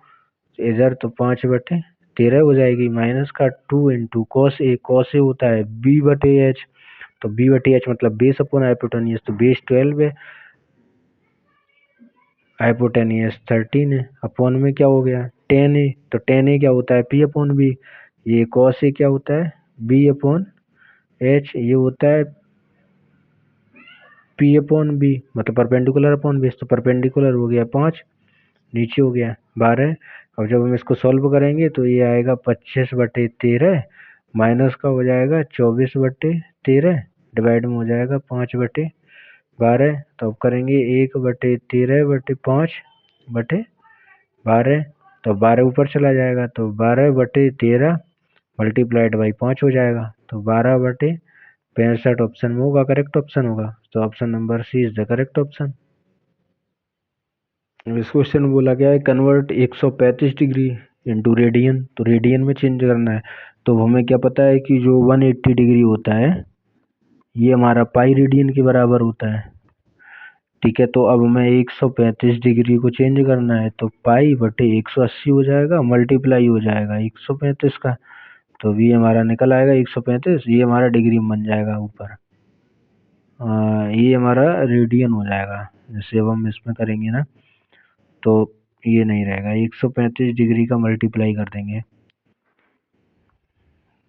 इधर, तो 5/13 हो जाएगी, माइनस का 2 into cos A. Cos A होता है b/h, तो b/h मतलब बेस अपॉन हाइपोटेनियस, तो बेस 12 है, हाइपोटेनियस 13 है, अपॉन में क्या हो गया 10 है। तो 10 है क्या होता है p/b। ये कॉस ए क्या होता है b/h, ये होता है p/b, मतलब परपेंडिकुलर अपॉन बेस। तो परपेंडिकुलर हो गया 5, नीचे हो गया 12। अब जब हम इसको सॉल्व करेंगे तो ये आएगा 25/13 माइनस का हो जाएगा 24/13, डिवाइड में हो जाएगा 5/12। तो अब करेंगे 1/13/5/12। तो 12 ऊपर चला जाएगा, तो 12/13 मल्टीप्लाइड बाई 5 हो जाएगा, तो 12/65 ऑप्शन में होगा, करेक्ट ऑप्शन होगा। तो option number C is the correct option. इस क्वेश्चन में बोला गया है कन्वर्ट 135 डिग्री इनटू रेडियन। तो रेडियन में चेंज करना है। तो हमें क्या पता है कि जो 180 डिग्री होता है ये हमारा पाई रेडियन के बराबर होता है, ठीक है। तो अब हमें 135 डिग्री को चेंज करना है, तो पाई बटे 180 हो जाएगा, मल्टीप्लाई हो जाएगा 135 का। तो भी हमारा निकल आएगा 135, ये हमारा डिग्री में बन जाएगा ऊपर। ये हमारा रेडियन हो जाएगा। जैसे अब हम इसमें करेंगे ना, तो ये नहीं रहेगा, 135 डिग्री का मल्टीप्लाई कर देंगे।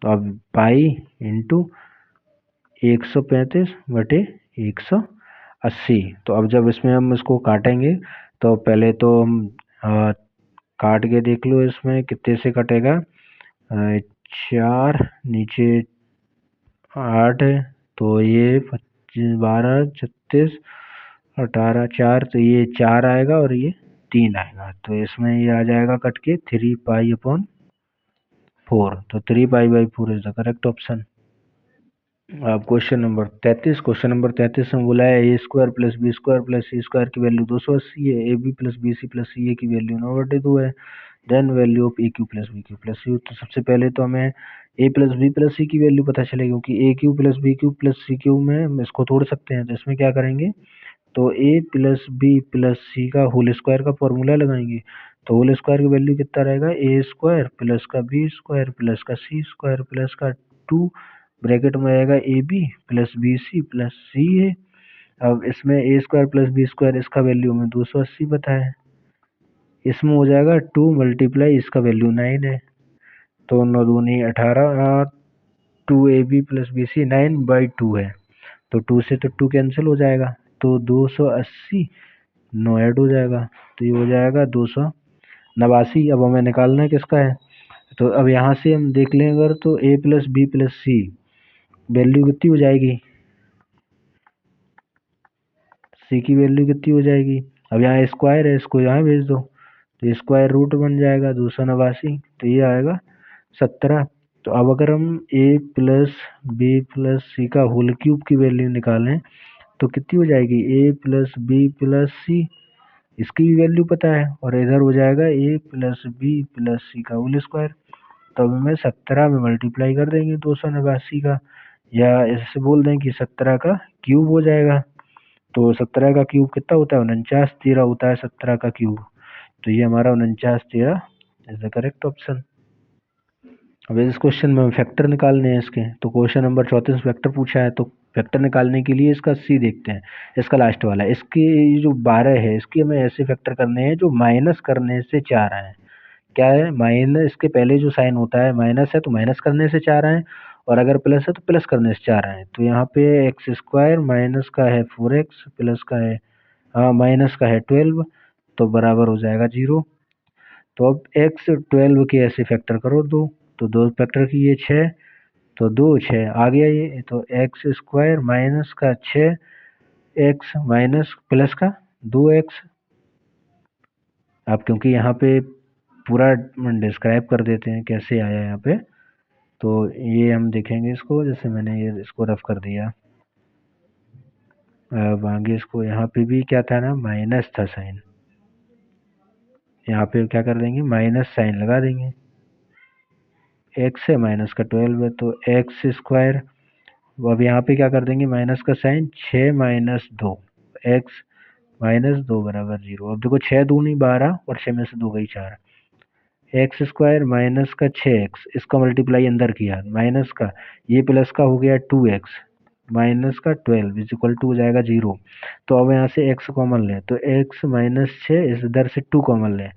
तो अब पाई इंटू 135/180। तो अब जब इसमें हम इसको काटेंगे, तो पहले तो हम काट के देख लो इसमें कितने से कटेगा। 4 नीचे 8 है, तो ये 25 12 36 18 4, तो ये 4 आएगा और ये 3 आएगा। तो इसमें ये आ जाएगा कट के 3π/4। तो 3π/4 इज द करेक्ट ऑप्शन। अब क्वेश्चन नंबर 33 में बोला है a² + b² + c² की वैल्यू 280 है, ab + bc + ca की वैल्यू 9/2 है, then value of aq + bq + c। तो सबसे पहले तो हमें a + b + c की वैल्यू पता चलेगी, क्योंकि aq + bq + cq में हम इसको तोड़ सकते हैं। तो इसमें क्या करेंगे, तो a + b + c का होल स्क्वायर का फॉर्मूला लगाएंगे। तो होल स्क्वायर की वैल्यू कितना रहेगा, a² + का b² + का c² + का 2 ब्रैकेट में आएगा ab + bc + ca अब इसमें ए स्क्वायर प्लस बी स्क्वायर, इसका वैल्यू हमें 280 पता है। इसमें हो जाएगा 2 मल्टीप्लाई इसका वैल्यू 9 है, तो 9 दूनी 18, 2ab प्लस बी सी 9/2 है, तो 2 से तो 2 कैंसिल हो जाएगा, तो 280 9 ऐड हो जाएगा, तो ये हो जाएगा 289। अब हमें निकालना है किसका है, तो अब यहाँ से हम देख लें अगर, तो a plus b plus c value कितनी हो जाएगी, सी की वैल्यू कितनी हो जाएगी। अब यहाँ स्क्वायर है, इसको यहाँ भेज दो, तो स्क्वायर रूट बन जाएगा 289, तो ये आएगा 17। तो अब अगर हम a प्लस बी प्लस सी का होल क्यूब की वैल्यू निकालें तो कितनी हो जाएगी, a प्लस बी प्लस सी, इसकी भी वैल्यू पता है, और इधर हो जाएगा a प्लस बी प्लस सी का होल स्क्वायर। तो अब हमें 17 में मल्टीप्लाई कर देंगे 289 का, या ऐसे बोल दें कि 17 का क्यूब हो जाएगा। तो 17 का क्यूब कितना होता है, 49 13 होता है 17 का क्यूब, तो ये हमारा 49 13 इज द करेक्ट ऑप्शन। अब इस क्वेश्चन में फैक्टर निकालने हैं इसके, तो क्वेश्चन नंबर 34 फैक्टर पूछा है, तो फैक्टर निकालने के लिए इसका सी देखते हैं, इसका लास्ट वाला, इसकी जो 12 है इसकी हमें ऐसे फैक्टर करने हैं जो माइनस करने से 4 आए। क्या है, माइनस, इसके पहले जो साइन होता है माइनस है तो माइनस करने से 4 आए, और अगर प्लस है तो प्लस करने से 4 आए। तो यहाँ पे एक्स स्क्वायर माइनस का है 4x प्लस का है, हाँ माइनस का है 12, तो बराबर हो जाएगा 0। तो अब x 12 के ऐसे फैक्टर करो दो, तो दो फैक्टर की ये 6, तो 2 6 आ गया ये, तो एक्स स्क्वायर माइनस का 6x माइनस प्लस का 2x। अब क्योंकि यहाँ पे पूरा डिस्क्राइब कर देते हैं कैसे आया यहाँ पे, तो ये हम देखेंगे इसको, जैसे मैंने ये इसको रफ कर दिया। अब आगे इसको, यहाँ पे भी क्या था ना, माइनस था साइन, यहाँ पे क्या कर देंगे, माइनस साइन लगा देंगे, एक्स है माइनस का 12 है, तो एक्स स्क्वायर, अब यहाँ पे क्या कर देंगे, माइनस का साइन 6 माइनस 2, एक्स माइनस 2 बराबर 0। अब देखो 6 दूनी 12 और 6 में से 2 गई 4, एक्स स्क्वायर माइनस का 6x, इसका मल्टीप्लाई अंदर किया माइनस का, ये प्लस का हो गया 2x माइनस का 12 इज इक्वल टू हो जाएगा 0। तो अब यहाँ से x कॉमन ले, तो x माइनस 6, इस इधर से 2 कॉमन ले,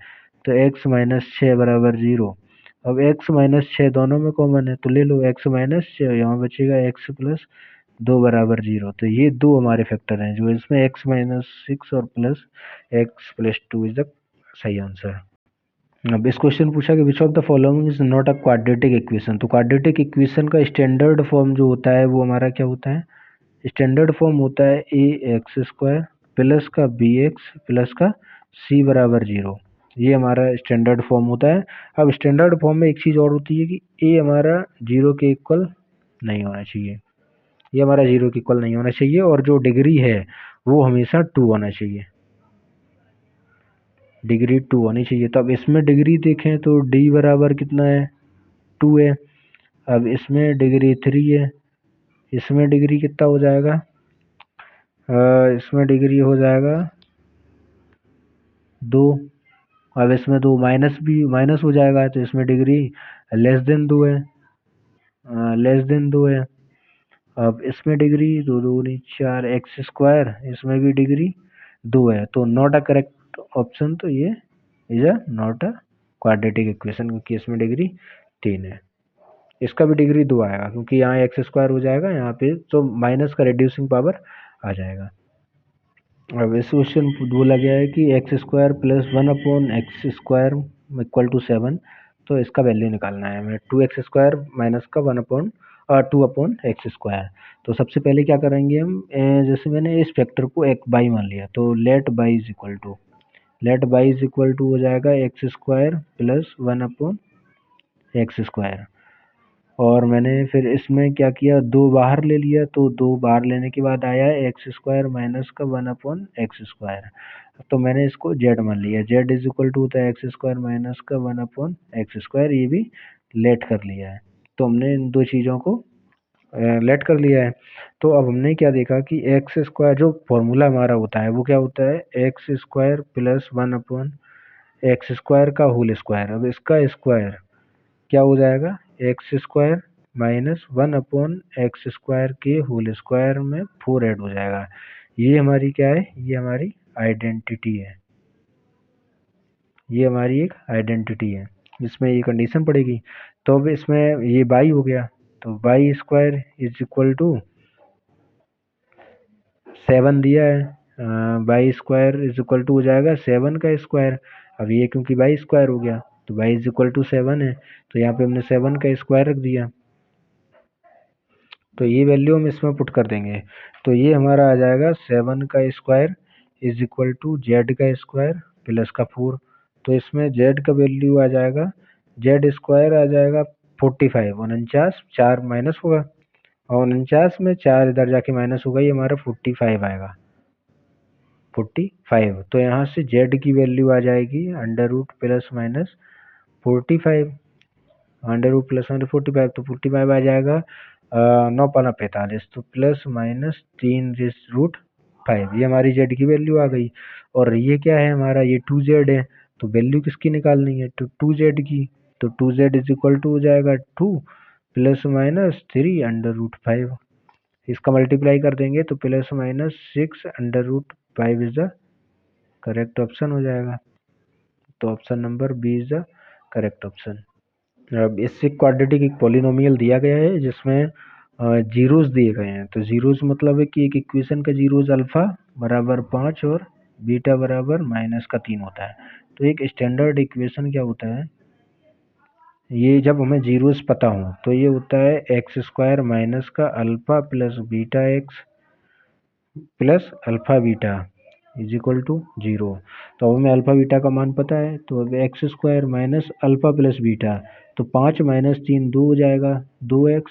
तो x माइनस 6 बराबर 0। अब x माइनस 6 दोनों में कॉमन है, तो ले लो x माइनस 6, यहाँ बचेगा x प्लस 2 बराबर 0। तो ये दो हमारे फैक्टर हैं, जो इसमें x माइनस 6 और plus x plus 2 is the सही आंसर। अब इस क्वेश्चन पूछा कि which of the following is not a quadratic equation. तो क्वाड्रेटिक इक्वेशन का स्टैंडर्ड फॉर्म जो होता है वो हमारा क्या होता है, स्टैंडर्ड फॉर्म होता है ए एक्स स्क्वायर प्लस का बी एक्स प्लस का सी बराबर 0, ये हमारा स्टैंडर्ड फॉर्म होता है। अब स्टैंडर्ड फॉर्म में एक चीज़ और होती है कि ए हमारा 0 के इक्वल नहीं होना चाहिए, ये हमारा 0 के इक्वल नहीं होना चाहिए, और जो डिग्री है वो हमेशा 2 होना चाहिए, डिग्री 2 होनी चाहिए। तो अब इसमें डिग्री देखें तो डी बराबर कितना है, 2 है। अब इसमें डिग्री 3 है, इसमें डिग्री कितना हो जाएगा, इसमें डिग्री हो जाएगा 2। अब इसमें 2 माइनस भी माइनस हो जाएगा, तो इसमें डिग्री लेस देन 2 है, लेस देन 2 है। अब इसमें डिग्री 2 2 4 एक्स स्क्वायर, इसमें भी डिग्री 2 है, तो नॉट अ करेक्ट ऑप्शन, तो ये is a not a quadratic equation, क्योंकि इसमें डिग्री 3 है। इसका भी डिग्री 2 आएगा, क्योंकि यहाँ एक्स स्क्वायर हो जाएगा, यहाँ पे तो माइनस का रिड्यूसिंग पावर आ जाएगा। अब इस क्वेश्चन बोला गया है कि x square plus 1/x² equal to 7, तो इसका वैल्यू निकालना है हमें, 2x² माइनस का 2/x²। तो सबसे पहले क्या करेंगे हम, जैसे मैंने इस फैक्टर को एक बाई मान लिया, तो let y is equal to हो जाएगा x² प्लस 1/x²। और मैंने फिर इसमें क्या किया, 2 बाहर ले लिया, तो 2 बाहर लेने के बाद आया x² माइनस का 1/x²। तो मैंने इसको z मान लिया, z इज इक्वल टू होता है x² माइनस का 1/x², ये भी लेट कर लिया है। तो हमने इन दो चीज़ों को लेट कर लिया है। तो अब हमने क्या देखा कि x² जो फॉर्मूला हमारा होता है वो क्या होता है, x² प्लस 1/x² का होल स्क्वायर। अब इसका स्क्वायर क्या हो जाएगा, x² माइनस 1/x² के होल स्क्वायर में 4 ऐड हो जाएगा, ये हमारी क्या है, ये हमारी आइडेंटिटी है, ये हमारी एक आइडेंटिटी है, इसमें ये कंडीशन पड़ेगी। तो अब इसमें ये बाई हो गया, तो y square is equal to 7 दिया है, y square is equal to हो जाएगा 7 का स्क्वायर। अब ये क्योंकि बाई स्क्वायर हो गया तो बाई इज इक्वल टू 7 है, तो यहाँ पे हमने 7 का स्क्वायर रख दिया, तो ये वैल्यू हम इसमें पुट कर देंगे। तो ये हमारा आ जाएगा 7 का square is equal to z का स्क्वायर प्लस का 4। तो इसमें जेड का वैल्यू आ जाएगा, जेड स्क्वायर आ जाएगा 45, 49, 4 माइनस होगा, और 49 में 4 इधर जाके माइनस होगा, ये हमारा 45 आएगा, 45। तो यहाँ से जेड की वैल्यू आ जाएगी under root plus minus 45, under root plus minus 45, तो 45 आ जाएगा 9 × 45, तो प्लस माइनस 3√5, ये हमारी जेड की वैल्यू आ गई। और ये क्या है हमारा, ये 2z है, तो वैल्यू किसकी निकालनी है, तो 2z की, तो 2z इज इक्वल टू हो जाएगा 2 प्लस माइनस 3√5, इसका मल्टीप्लाई कर देंगे तो plus minus 6√5 is the correct option हो जाएगा। तो option number B is the correct option. अब इससे क्वाड्रेटिक एक पॉलिनोमियल दिया गया है जिसमें जीरोस दिए गए हैं, तो जीरोस मतलब है कि एक इक्वेशन का जीरोस अल्फा बराबर 5 और बीटा बराबर -3 होता है। तो एक स्टैंडर्ड इक्वेशन क्या होता है, ये जब हमें जीरोस पता हो तो ये होता है एक्स स्क्वायर माइनस का alpha plus beta x plus alpha beta is equal to 0। तो अब हमें अल्फा बीटा का मान पता है, तो अब x square minus alpha plus beta, तो 5 माइनस 3 2 हो जाएगा, 2x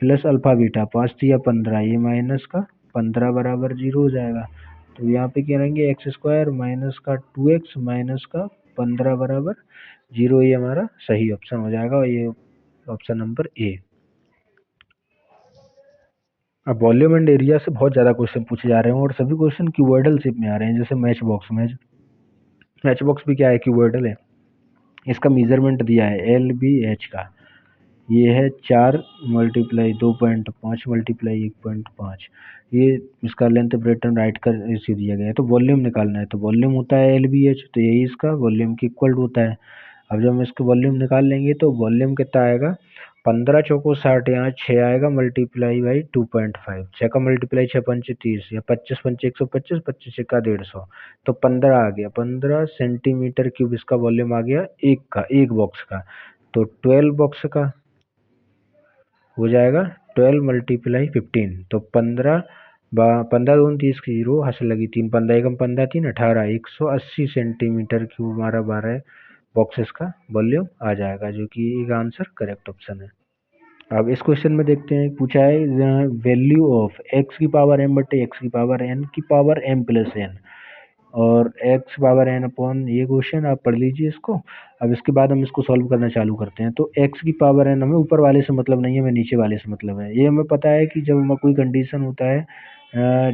प्लस अल्फा बीटा, 5 3 15, ये माइनस का 15 बराबर 0 हो जाएगा। तो यहाँ पे क्या रहेंगे, एक्स स्क्वायर माइनस का 2x माइनस का 15 बराबर 0, ये हमारा सही ऑप्शन हो जाएगा, और ये ऑप्शन नंबर ए। अब वॉल्यूम एंड एरिया से बहुत ज़्यादा क्वेश्चन पूछे जा रहे हैं और सभी क्वेश्चन क्यूबॉइडल शेप में आ रहे हैं, जैसे मैच बॉक्स में, मैच बॉक्स भी क्या है, क्यूबॉइडल है। इसका मेजरमेंट दिया है एल बी एच का, ये है 4 मल्टीप्लाई 2.5 मल्टीप्लाई 1.5, ये इसका लेंथ ब्रेथ एंड राइट का रेशियो दिया गया है। तो वॉल्यूम निकालना है, तो वॉल्यूम होता है एल बी एच, तो यही इसका वॉल्यूम के इक्वल होता है। अब जब हम इसका वॉल्यूम निकाल लेंगे तो वॉल्यूम कितना आएगा, 15 चौको 60, यहाँ 6 आएगा मल्टीप्लाई बाई 2.5, 6 का मल्टीप्लाई 6 पंचे 30, या 25 पंचे 125, 25 का 150, तो 15 आ गया, 15 सेंटीमीटर क्यूब इसका वॉल्यूम आ गया एक का, एक बॉक्स का। तो 12 बॉक्स का हो जाएगा 12 मल्टीप्लाई 15, तो 15 15 दूनी 30 की 0 हासिल लगी 3, 15 एकम 15 3 18, 180 सेंटीमीटर क्यूब हमारा 12 बॉक्सेस का वॉल्यूम आ जाएगा, जो कि एक आंसर करेक्ट ऑप्शन है। अब इस क्वेश्चन में देखते हैं, पूछा है वैल्यू ऑफ एक्स की पावर एम बटे एक्स की पावर एन की पावर एम प्लस एन, और एक्स पावर एन अपॉन, ये क्वेश्चन आप पढ़ लीजिए इसको। अब इसके बाद हम इसको सॉल्व करना चालू करते हैं। तो एक्स की पावर एन, हमें ऊपर वाले से मतलब नहीं है, हमें नीचे वाले से मतलब है। ये हमें पता है कि जब हमें कोई कंडीशन होता है,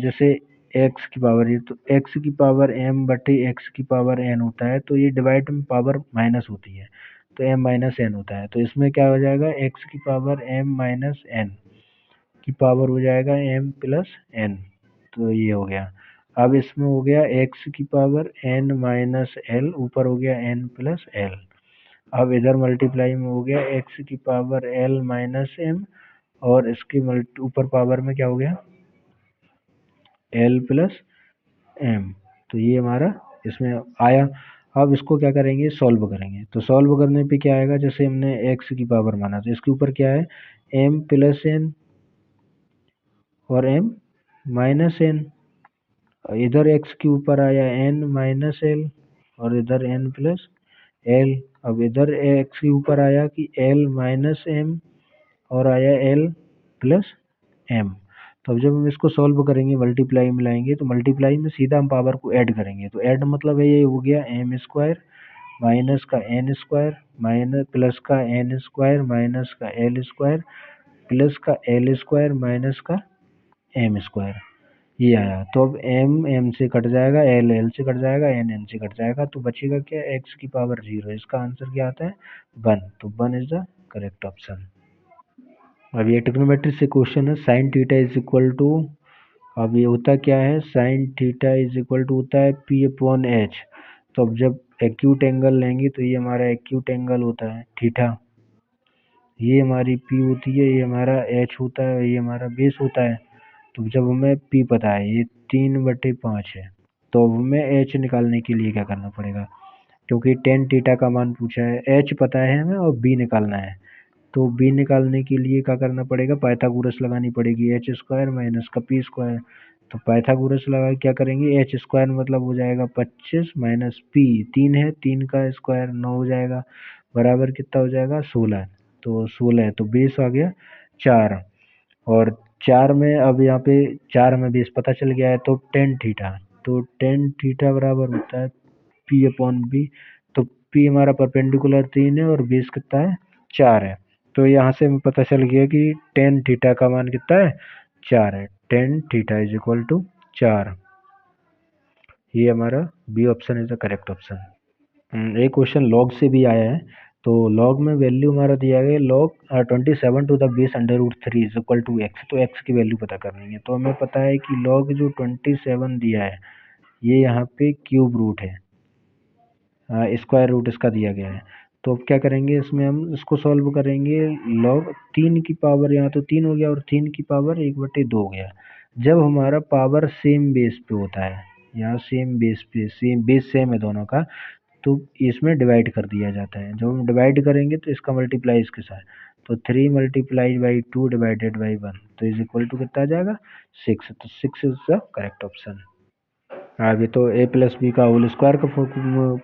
जैसे एक्स की पावर, ये तो एक्स की पावर एम बटे एक्स की पावर एन होता है, तो ये डिवाइड में पावर माइनस होती है, तो एम माइनस एन होता है। तो इसमें क्या हो जाएगा, एक्स की पावर एम माइनस एन की पावर हो जाएगा एम प्लस एन, तो ये हो गया। अब इसमें हो गया एक्स की पावर एन माइनस एल, ऊपर हो गया एन प्लस एल। अब इधर मल्टीप्लाई में हो गया एक्स की पावर एल माइनस एम, और इसके ऊपर पावर में क्या हो गया, एल प्लस एम, तो ये हमारा इसमें आया। अब इसको क्या करेंगे, सॉल्व करेंगे। तो सॉल्व करने पे क्या आएगा, जैसे हमने एक्स की पावर माना, तो इसके ऊपर क्या है, एम प्लस एन और एम माइनस एन, इधर एक्स के ऊपर आया एन माइनस एल, और इधर एन प्लस एल। अब इधर एक्स के ऊपर आया कि एल माइनस एम, और आया एल प्लस एम। तो अब जब हम इसको सॉल्व करेंगे, मल्टीप्लाई में लाएंगे, तो मल्टीप्लाई में सीधा हम पावर को ऐड करेंगे, तो ऐड मतलब है ये हो गया एम स्क्वायर माइनस का एन स्क्वायर माइनस प्लस का एन स्क्वायर माइनस का एल स्क्वायर प्लस का एल स्क्वायर माइनस का एम स्क्वायर, ये आया। तो अब एम एम से कट जाएगा, एल एल से कट जाएगा, एन एन से कट जाएगा, तो बचेगा क्या, एक्स की पावर 0। इसका आंसर क्या आता है, 1, तो 1 इज द करेक्ट ऑप्शन। अब ये ट्रिग्नोमेट्री से क्वेश्चन है, sine theta is equal to अब ये होता क्या है, sine theta is equal to होता है पी अपॉन एच। तो अब जब एक्यूट एंगल लेंगे तो ये हमारा एक्यूट एंगल होता है थीटा, ये हमारी पी होती है, ये हमारा एच होता है, ये हमारा बेस होता है। तो जब हमें पी पता है ये 3/5 है, तो अब हमें एच निकालने के लिए क्या करना पड़ेगा, क्योंकि टेन थीटा का मान पूछा है, एच पता है हमें और बी निकालना है। तो बी निकालने के लिए क्या करना पड़ेगा, पाइथागोरस लगानी पड़ेगी, एच स्क्वायर माइनस का पी स्क्वायर। तो पाइथागोरस लगा क्या करेंगे, एच स्क्वायर मतलब हो जाएगा 25 माइनस पी, 3 है, 3 का स्क्वायर 9 हो जाएगा, बराबर कितना हो जाएगा 16। तो 16 है तो बेस आ गया 4। और 4 में अब यहाँ पे 4 में बेस पता चल गया है तो टेन थीटा, तो टेन थीटा बराबर होता है पी अपॉन बी। तो पी हमारा परपेंडिकुलर 3 है और बेस कितना है 4 है। तो यहाँ से हमें पता चल गया कि टेन थीटा का मान कितना है 4 है, tan theta is equal to 4। ये हमारा B option is the correct option. एक क्वेश्चन लॉग से भी आया है। तो लॉग में वैल्यू हमारा दिया गया log 27 to the base under root 3 is equal to x. तो एक्स की वैल्यू पता करनी है, तो हमें पता है कि लॉग जो 27 दिया है ये यहाँ पे क्यूब रूट है, स्क्वायर रूट इसका दिया गया है। तो अब क्या करेंगे, इसमें हम इसको सॉल्व करेंगे, लॉग 3 की पावर यहाँ तो 3 हो गया और 3 की पावर 1/2 हो गया। जब हमारा पावर सेम बेस पे होता है, यहाँ सेम बेस पे, सेम बेस सेम है दोनों का, तो इसमें डिवाइड कर दिया जाता है। जब हम डिवाइड करेंगे तो इसका मल्टीप्लाई इसके साथ, तो 3 मल्टीप्लाई बाई 2 डिवाइडेड बाई 1 तो इज इक्वल टू कितना आ जाएगा 6। तो 6 इज द करेक्ट ऑप्शन। अभी तो ए प्लस बी का होल स्क्वायर का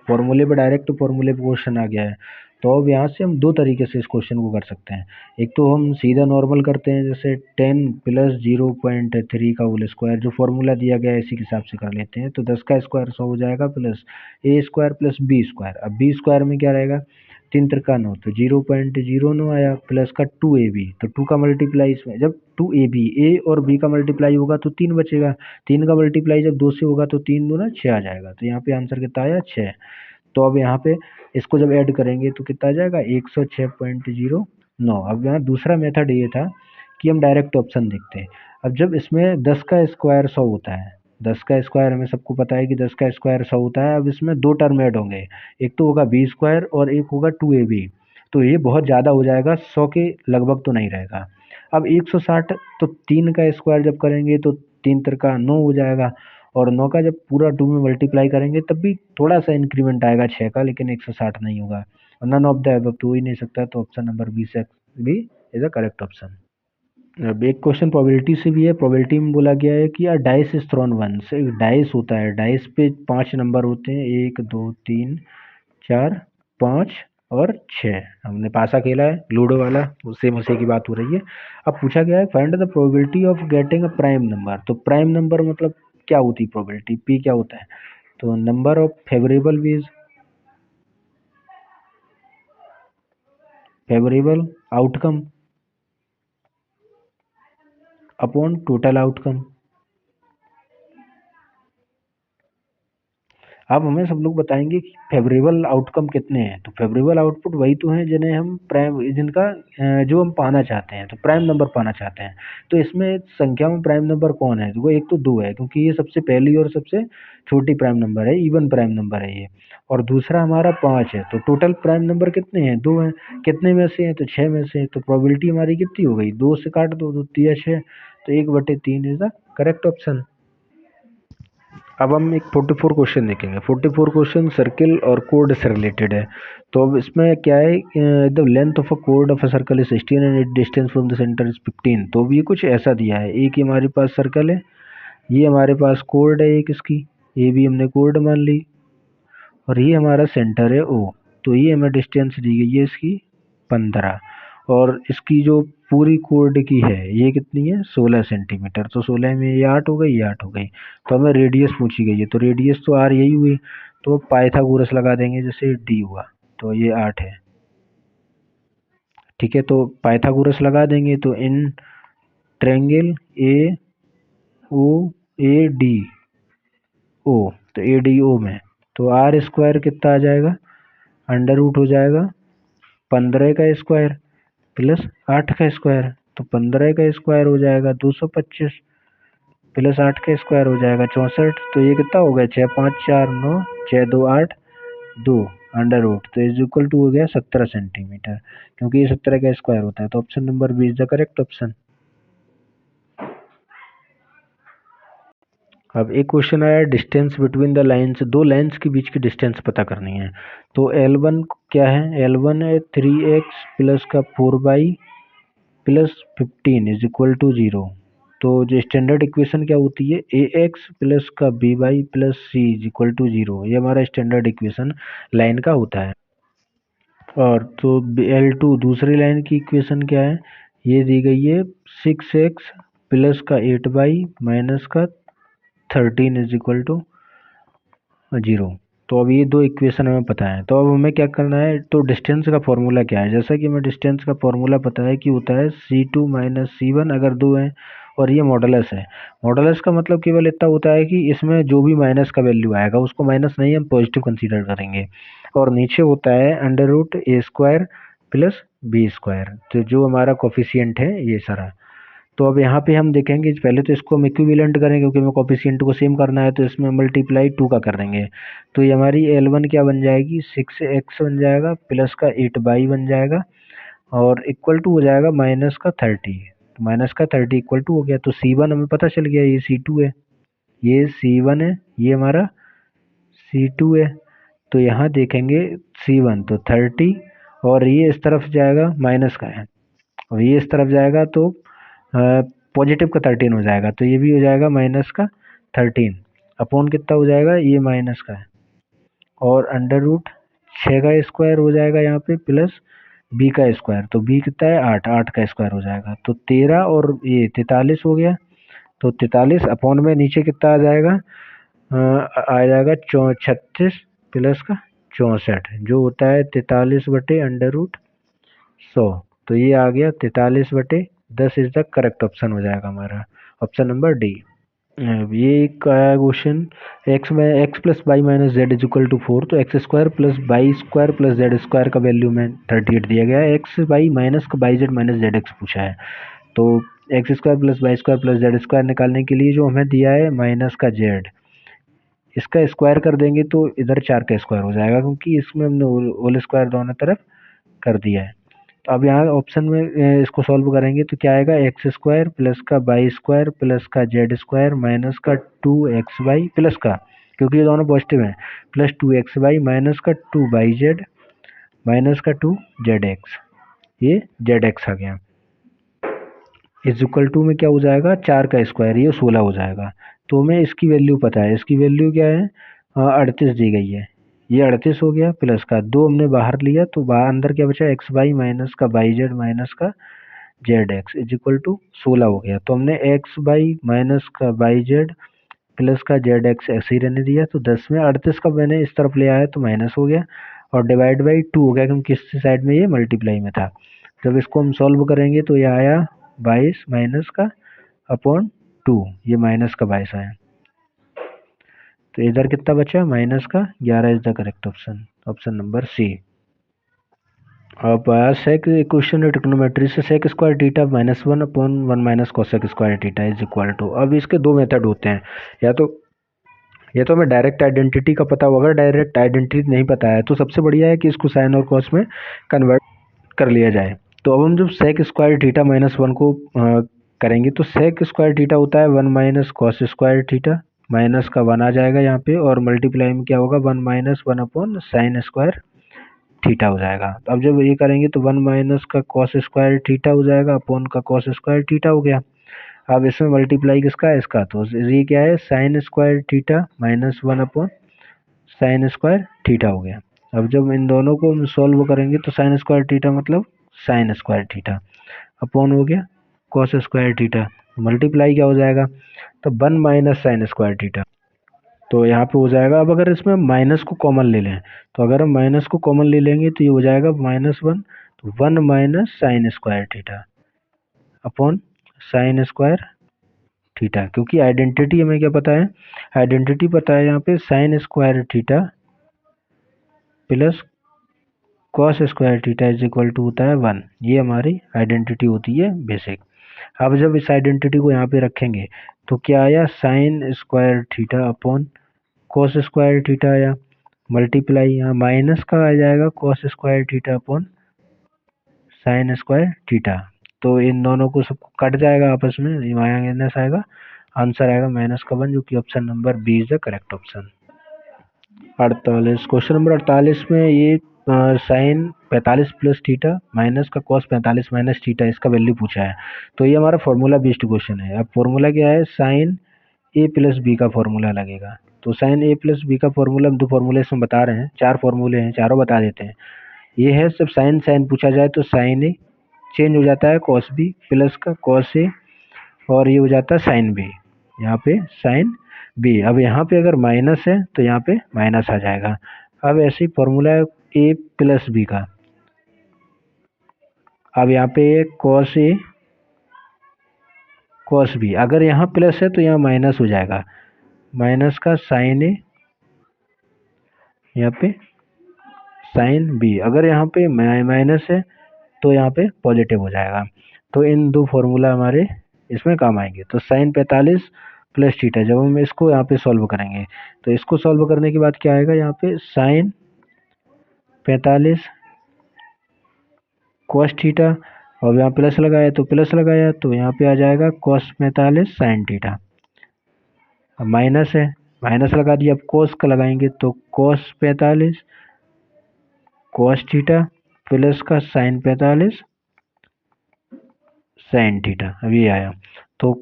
फॉर्मूले पे, डायरेक्ट फॉर्मूले पे क्वेश्चन आ गया है। तो अब यहाँ से हम दो तरीके से इस क्वेश्चन को कर सकते हैं। एक तो हम सीधा नॉर्मल करते हैं, जैसे 10 प्लस 0.3 का होल स्क्वायर, जो फॉर्मूला दिया गया है इसी के हिसाब से कर लेते हैं। तो 10 का स्क्वायर 100 हो जाएगा, प्लस ए स्क्वायर प्लस बी स्क्वायर। अब बी स्क्वायर में क्या रहेगा, 3 त्रिका 9, तो 0.09 आया, प्लस का 2ab, तो 2 का मल्टीप्लाई इसमें, जब 2ab ए और बी का मल्टीप्लाई होगा तो 3 बचेगा, 3 का मल्टीप्लाई जब 2 से होगा तो 3 दूना 6 आ जाएगा। तो यहाँ पे आंसर कितना आया 6। तो अब यहाँ पे इसको जब ऐड करेंगे तो कितना आ जाएगा 106.09। अब यहाँ दूसरा मेथड ये था कि हम डायरेक्ट ऑप्शन देखते हैं। अब जब इसमें 10 का स्क्वायर 100 होता है, 10 का स्क्वायर हमें सबको पता है कि 10 का स्क्वायर 100 होता है। अब इसमें दो टर्म ऐड होंगे, एक तो होगा बी स्क्वायर और एक होगा 2ab। तो ये बहुत ज़्यादा हो जाएगा, 100 के लगभग तो नहीं रहेगा। अब 160, तो 3 का स्क्वायर जब करेंगे तो 3 त्रिका 9 हो जाएगा, और 9 का जब पूरा 2 में मल्टीप्लाई करेंगे तब भी थोड़ा सा इंक्रीमेंट आएगा 6 का, लेकिन 160 नहीं होगा। नन ऑफ द अबव तो हो ही नहीं सकता, तो ऑप्शन नंबर बी से B is the correct option. अब एक क्वेश्चन प्रोबेबिलिटी से भी है। प्रोबेबिलिटी में बोला गया है कि यार डाइस इज थ्रोन वंस, एक डाइस होता है, डाइस पे 5 नंबर होते हैं, 1 2 3 4 5 और 6। हमने पासा खेला है लूडो वाला, उससे उसी की बात हो रही है। अब पूछा गया है find the probability of getting a prime number. तो प्राइम नंबर मतलब क्या होती है प्रोबेबिलिटी, पी क्या होता है, तो number of favourable outcome upon total outcome. अब हमें सब लोग बताएंगे कि फेवरेबल आउटकम कितने हैं। तो फेवरेबल आउटपुट वही तो हैं जिन्हें हम प्राइम, जिनका जो हम पाना चाहते हैं, तो प्राइम नंबर पाना चाहते हैं। तो इसमें संख्या में प्राइम नंबर कौन है, तो वो एक तो 2 है, क्योंकि ये सबसे पहली और सबसे छोटी प्राइम नंबर है, इवन प्राइम नंबर है ये। और दूसरा हमारा 5 है। तो टोटल प्राइम नंबर कितने हैं, 2 हैं। कितने में से हैं, तो 6 में से। तो प्रोबेबिलिटी हमारी कितनी हो गई, 2 से काट दो तो 3 6, तो 1/3 इज द करेक्ट ऑप्शन। अब हम एक 44 क्वेश्चन देखेंगे। 44 क्वेश्चन सर्किल और कोड से रिलेटेड है। तो अब इसमें क्या है, the length of a code of a circle is 16 and it distance from the centre is 15। तो अब ये कुछ ऐसा दिया है, एक ही हमारे पास सर्कल है, ये हमारे पास कोड है एक इसकी, ये भी हमने कोड मान ली, और ये हमारा सेंटर है ओ। तो ये हमें डिस्टेंस दी गई है इसकी 15, और इसकी जो पूरी कोड की है ये कितनी है 16 सेंटीमीटर। तो 16 में ये 8 हो गई, ये 8 हो गई। तो हमें रेडियस पूछी गई है, तो रेडियस तो आर यही हुई, तो पाइथागोरस लगा देंगे, जैसे डी हुआ तो ये 8 है। ठीक है, तो पाइथागोरस लगा देंगे, तो in triangle A O A D O, तो ए डी ओ में तो आर स्क्वायर कितना आ जाएगा, अंडर रूट हो जाएगा 15 का स्क्वायर प्लस 8 का स्क्वायर। तो 15 का स्क्वायर हो जाएगा 225, प्लस 8 का स्क्वायर हो जाएगा 64। तो ये कितना हो गया 6 5 4 9 6 2 8 2 अंडर रूट, तो इज इक्वल टू हो गया 17 सेंटीमीटर, क्योंकि ये 17 का स्क्वायर होता है। तो option number B is the correct option. अब एक क्वेश्चन आया डिस्टेंस बिटवीन द लाइन्स, दो लाइन्स के बीच की डिस्टेंस पता करनी है। तो L1 क्या है, L1 है 3x प्लस का 4y plus 15 is equal to 0। तो जो स्टैंडर्ड इक्वेशन क्या होती है, ax प्लस का by plus c is equal to 0, ये हमारा स्टैंडर्ड इक्वेशन लाइन का होता है। और तो L2 दूसरी लाइन की इक्वेशन क्या है, ये दी गई है 6x प्लस का 8y माइनस का 13 इज इक्वल टू 0। तो अब ये दो इक्वेशन हमें पता है, तो अब हमें क्या करना है, तो डिस्टेंस का फॉर्मूला क्या है, जैसा कि हमें डिस्टेंस का फॉर्मूला पता है कि होता है C2 माइनस C1 अगर दो है, और ये मॉडुलस है। मॉडुलस का मतलब केवल इतना होता है कि इसमें जो भी माइनस का वैल्यू आएगा उसको माइनस नहीं हम पॉजिटिव कंसीडर करेंगे। और नीचे होता है अंडर रूट ए स्क्वायर प्लस बी स्क्वायर, तो जो हमारा कोफिशियंट है ये सारा। तो अब यहाँ पे हम देखेंगे, पहले तो इसको हम इक्विवेलेंट करेंगे क्योंकि हमें कोफिशिएंट को सेम करना है, तो इसमें मल्टीप्लाई 2 का कर देंगे। तो ये हमारी L1 क्या बन जाएगी 6x बन जाएगा प्लस का 8y बन जाएगा, और इक्वल टू हो जाएगा माइनस का 30। तो माइनस का 30 इक्वल टू हो गया, तो C1 हमें पता चल गया, ये C2 है, ये C1 है, ये हमारा C2 है। तो यहाँ देखेंगे C1 तो 30, और ये इस तरफ जाएगा माइनस का है, और ये इस तरफ जाएगा तो पॉजिटिव का 13 हो जाएगा, तो ये भी हो जाएगा माइनस का 13 अपॉन कितना हो जाएगा, ये माइनस का है, और अंडर रूट 6 का स्क्वायर हो जाएगा यहाँ पे प्लस बी का स्क्वायर, तो बी कितना है 8, 8 का स्क्वायर हो जाएगा, तो 13 और ये 43 हो गया। तो 43 अपॉन में नीचे कितना आ जाएगा, आ जाएगा 36 प्लस का 64, जो होता है 43/√100। तो ये आ गया 43/10 इज द करेक्ट ऑप्शन हो जाएगा हमारा, ऑप्शन नंबर डी। ये एक question, x plus y minus z is equal to 4, तो x square plus y square plus z square का वैल्यू में 38 दिया गया है, एक्स वाई माइनस का y z minus z x पूछा है। तो x square plus y square plus z square निकालने के लिए जो हमें दिया है माइनस का जेड, इसका स्क्वायर कर देंगे तो इधर 4 का स्क्वायर हो जाएगा, क्योंकि इसमें हमने होल स्क्वायर दोनों तरफ कर दिया है। तो अब यहाँ ऑप्शन में इसको सॉल्व करेंगे तो क्या आएगा, एक्स स्क्वायर प्लस का वाई स्क्वायर प्लस का जेड स्क्वायर माइनस का 2xy प्लस का, क्योंकि ये दोनों पॉजिटिव हैं, प्लस 2xy माइनस का 2yz माइनस का 2zx, ये zx आ गया, इज इक्वल टू में क्या हो जाएगा 4 का स्क्वायर, ये 16 हो जाएगा। तो हमें इसकी वैल्यू पता है, इसकी वैल्यू क्या है 38 दी गई है, ये 38 हो गया, प्लस का 2 हमने बाहर लिया, तो बाहर अंदर क्या बचा एक्स वाई माइनस का वाई जेड माइनस का z x is equal to 16 हो गया। तो हमने एक्स वाई माइनस का वाई जेड प्लस का जेड एक्स ऐसे ही रहने दिया, तो 10 में 38 का मैंने इस तरफ ले आया तो माइनस हो गया, और डिवाइड बाई 2 हो गया क्योंकि इस साइड में ये मल्टीप्लाई में था। जब इसको हम सॉल्व करेंगे तो ये आया 22 माइनस का अपॉन 2, ये माइनस का 22 आया, तो इधर कितना बचा माइनस का 11 is the correct option, option number C. अब आया सेक इक्वेशन ट्रिग्नोमेट्री से sec square theta -1 upon 1 minus cosec square theta is equal to. अब इसके दो मेथड होते हैं, या तो हमें डायरेक्ट आइडेंटिटी का पता होगा, डायरेक्ट आइडेंटिटी नहीं पता है तो सबसे बढ़िया है कि इसको साइन और कॉस में कन्वर्ट कर लिया जाए। तो अब हम जब सेक स्क्वायर थीटा -1 को करेंगे तो सेक स्क्वायर थीटा होता है 1 minus cos square theta, minus का 1 आ जाएगा यहाँ पे, और मल्टीप्लाई में क्या होगा 1 minus 1 upon sine square theta हो जाएगा। अब जब ये करेंगे तो 1 माइनस का कॉस स्क्वायर थीटा हो जाएगा अपॉन का कॉस स्क्वायर थीटा हो गया। अब इसमें मल्टीप्लाई किसका है, इसका, तो ये क्या है sign square theta -1 upon sine square theta हो गया। अब जब इन दोनों को हम सॉल्व करेंगे तो साइन स्क्वायर थीटा मतलब साइन स्क्वायर थीटा अपॉन हो गया कॉस स्क्वायर थीटा, मल्टीप्लाई क्या हो जाएगा, तो 1 माइनस साइन स्क्वायर थीटा, तो यहाँ पे हो जाएगा। अब अगर इसमें माइनस को कॉमन ले लें, तो अगर हम माइनस को कॉमन ले लेंगे तो ये हो जाएगा -1, तो 1 minus sine square theta upon sine square theta, क्योंकि आइडेंटिटी हमें क्या पता है, आइडेंटिटी पता है यहाँ पे sine square theta plus cos square theta is equal to होता है 1, ये हमारी आइडेंटिटी होती है बेसिक। अब जब इस आइडेंटिटी को यहाँ पे रखेंगे तो क्या आया, sign square theta upon cos square theta आया, मल्टीप्लाई यहाँ माइनस का आ जाएगा cos square theta upon sine square theta. तो इन दोनों को सबको कट जाएगा आपस में, माइनस आएगा, आंसर आएगा -1, जो कि option number B is the correct option. 48, question number 48 में ये साइन 45 प्लस थीटा माइनस का कॉस 45 माइनस थीटा, इसका वैल्यू पूछा है। तो ये हमारा फॉर्मूला बेस्ड क्वेश्चन है। अब फॉर्मूला क्या है, साइन ए प्लस बी का फॉर्मूला लगेगा। तो साइन ए प्लस बी का फॉर्मूला, हम 2 फॉर्मूले इसमें बता रहे हैं, 4 फॉर्मूले हैं, चारों बता देते हैं। ये है, जब साइन साइन पूछा जाए तो साइन ए चेंज हो जाता है कॉस बी प्लस का कॉस ए, और ये हो जाता है साइन बी, यहाँ पे साइन बी। अब यहाँ पे अगर माइनस है तो यहाँ पे माइनस आ जाएगा। अब ऐसे ही फॉर्मूला है ए प्लस बी का। अब यहाँ पे कॉस ए कॉस बी, अगर यहाँ प्लस है तो यहाँ माइनस हो जाएगा, माइनस का साइन ए, यहाँ पे साइन बी। अगर यहाँ पे माइनस है तो यहाँ पे पॉजिटिव हो जाएगा। तो इन 2 फॉर्मूला हमारे इसमें काम आएंगे। तो साइन 45 प्लस थीटा, जब हम इसको यहाँ पे सॉल्व करेंगे तो इसको सॉल्व करने के बाद क्या आएगा, यहाँ पे साइन 45 कॉस थीटा, और यहाँ प्लस लगाया तो प्लस लगाया, तो यहाँ पे आ जाएगा कॉस 45 साइन थीटा। अब माइनस है, माइनस लगा दिया, अब कॉस का लगाएंगे तो कॉस 45 कॉस थीटा प्लस का साइन 45 साइन थीटा। अभी आया तो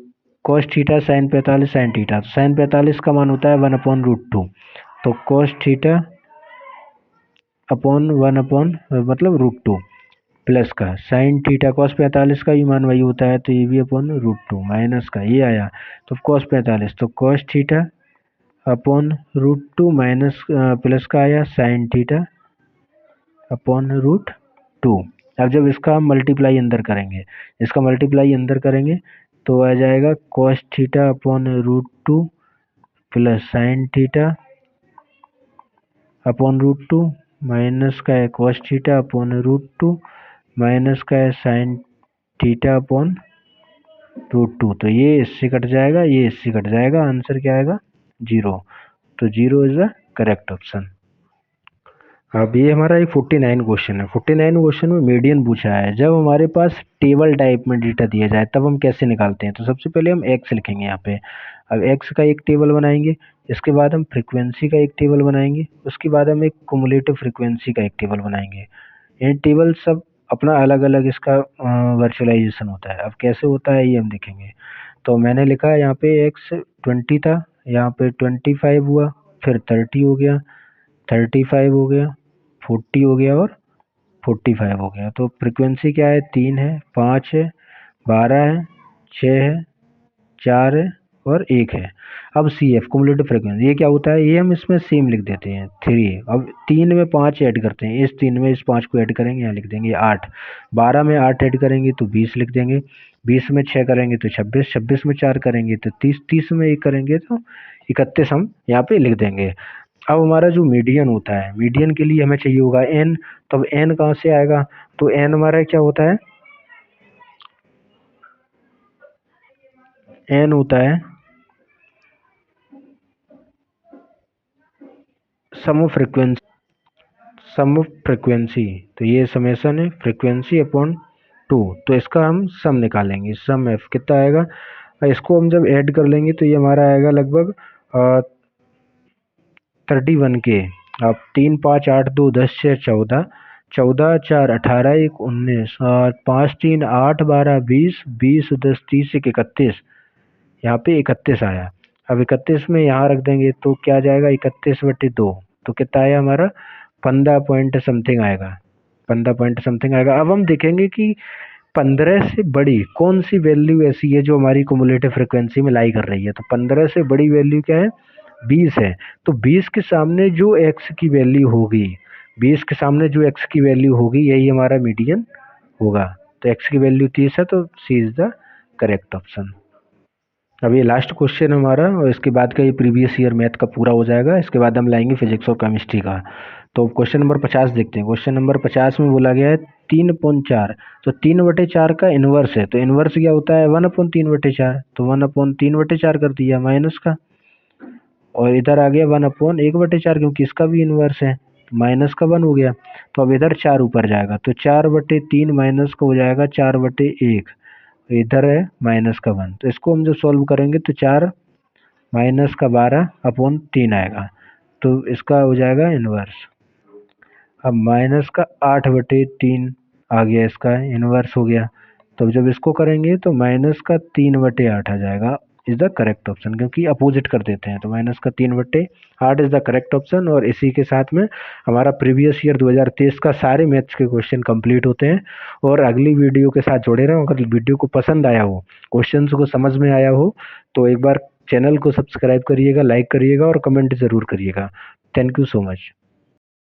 cos theta sine 45 sine theta, तो साइन 45 का मान होता है 1/√2, तो कॉस थीटा अपॉन 1 मतलब √2 प्लस का साइन थीटा, कॉस 45 का भी मान वही होता है, तो ये भी अपॉन √2 माइनस का ये आया, तो कॉस 45 तो cos theta upon √2 minus plus का आया साइन थीटा अपॉन √2। अब जब इसका हम मल्टीप्लाई अंदर करेंगे, इसका मल्टीप्लाई अंदर करेंगे तो आ जाएगा cos theta upon √2 plus sine theta upon √2 minus का है कॉस थीटा अपॉन √2 माइनस का है साइन थीटा अपॉन √2। तो ये इससे कट जाएगा, ये इससे कट जाएगा, आंसर क्या आएगा 0। तो 0 इज द करेक्ट ऑप्शन। अब ये हमारा एक 49 क्वेश्चन है। 49 क्वेश्चन में मीडियन पूछा है। जब हमारे पास टेबल टाइप में डेटा दिया जाए तब हम कैसे निकालते हैं, तो सबसे पहले हम एक्स लिखेंगे यहाँ पे। अब एक्स का एक टेबल बनाएंगे, इसके बाद हम फ्रीक्वेंसी का एक टेबल बनाएंगे, उसके बाद हम एक कुमुलेटिव फ्रीक्वेंसी का एक टेबल बनाएंगे। ये टेबल सब अपना अलग अलग इसका वर्चुअलाइजेशन होता है। अब कैसे होता है ये हम देखेंगे। तो मैंने लिखा है यहाँ पे एक्स 20 था, यहाँ पे 25 हुआ, फिर 30 हो गया, 35 हो गया, 40 हो गया और 45 हो गया। तो फ्रीक्वेंसी क्या है, 3 है, 5 है, 12 है, 6 है, 4 है और 1 है। अब सी एफ कुमुलेटिव फ्रीक्वेंसी, ये क्या होता है, ये हम इसमें सेम लिख देते हैं 3। अब 3 में 5 ऐड करते हैं, इस 3 में इस 5 को ऐड करेंगे, यहाँ लिख देंगे 8। 12 में 8 ऐड करेंगे तो 20 लिख देंगे, 20 में 6 करेंगे तो 26, 26 में 4 करेंगे तो 30, 30 में 1 करेंगे तो 31 हम यहाँ पे लिख देंगे। अब हमारा जो मीडियन होता है, मीडियन के लिए हमें चाहिए होगा एन। तो अब एन कहाँ से आएगा, तो एन हमारा क्या होता है, एन होता है sum of frequency, sum of frequency. तो ये समेशन है फ्रीक्वेंसी अपॉन 2, तो इसका हम सम निकालेंगे, सम एफ कितना आएगा। इसको हम जब ऐड कर लेंगे तो ये हमारा आएगा लगभग 31 के। अब 3 5 8 2 10 6 14, 14 4 18 1 19 और 5 3 8 12 20 20 10 30 1 31, यहाँ पे 31 आया। अब 31 में यहाँ रख देंगे तो क्या जाएगा 31/2, तो कितना आया हमारा 15 पॉइंट समथिंग आएगा, 15 पॉइंट समथिंग आएगा। अब हम देखेंगे कि 15 से बड़ी कौन सी वैल्यू ऐसी है जो हमारी कुमुलेटिव फ्रीक्वेंसी में लाई कर रही है। तो 15 से बड़ी वैल्यू क्या है, 20 है। तो 20 के सामने जो एक्स की वैल्यू होगी, 20 के सामने जो एक्स की वैल्यू होगी, यही हमारा मीडियन होगा। तो एक्स की वैल्यू 30 है, तो सी इज द करेक्ट ऑप्शन। अब ये लास्ट क्वेश्चन हमारा, और इसके बाद का ये प्रीवियस ईयर मैथ का पूरा हो जाएगा। इसके बाद हम लाएंगे फिजिक्स और केमिस्ट्री का। तो क्वेश्चन नंबर 50 देखते हैं। क्वेश्चन नंबर 50 में बोला गया है 3/4, तो 3/4 का इन्वर्स है, तो इन्वर्स क्या होता है 1/3/4, तो 1/3/4 कर दिया माइनस का, और इधर आ गया 1/1/4 क्योंकि इसका भी इन्वर्स है, माइनस का 1 हो गया। तो अब इधर 4 ऊपर जाएगा, तो 4/3 माइनस का हो जाएगा 4/1, इधर है माइनस का 1, तो इसको हम जब सॉल्व करेंगे तो 4 माइनस का 12/3 आएगा, तो इसका हो जाएगा इन्वर्स। अब माइनस का 8/3 आ गया, इसका इन्वर्स हो गया, तो जब इसको करेंगे तो माइनस का 3/8 आ जाएगा, इज द करेक्ट ऑप्शन, क्योंकि अपोजिट कर देते हैं, तो माइनस का 3/8 इज द करेक्ट ऑप्शन। और इसी के साथ में हमारा प्रीवियस ईयर 2023 का सारे मैथ्स के क्वेश्चन कंप्लीट होते हैं। और अगली वीडियो के साथ जुड़े रहें। अगर वीडियो को पसंद आया हो, क्वेश्चंस को समझ में आया हो, तो एक बार चैनल को सब्सक्राइब करिएगा, लाइक करिएगा और कमेंट ज़रूर करिएगा। Thank you so much.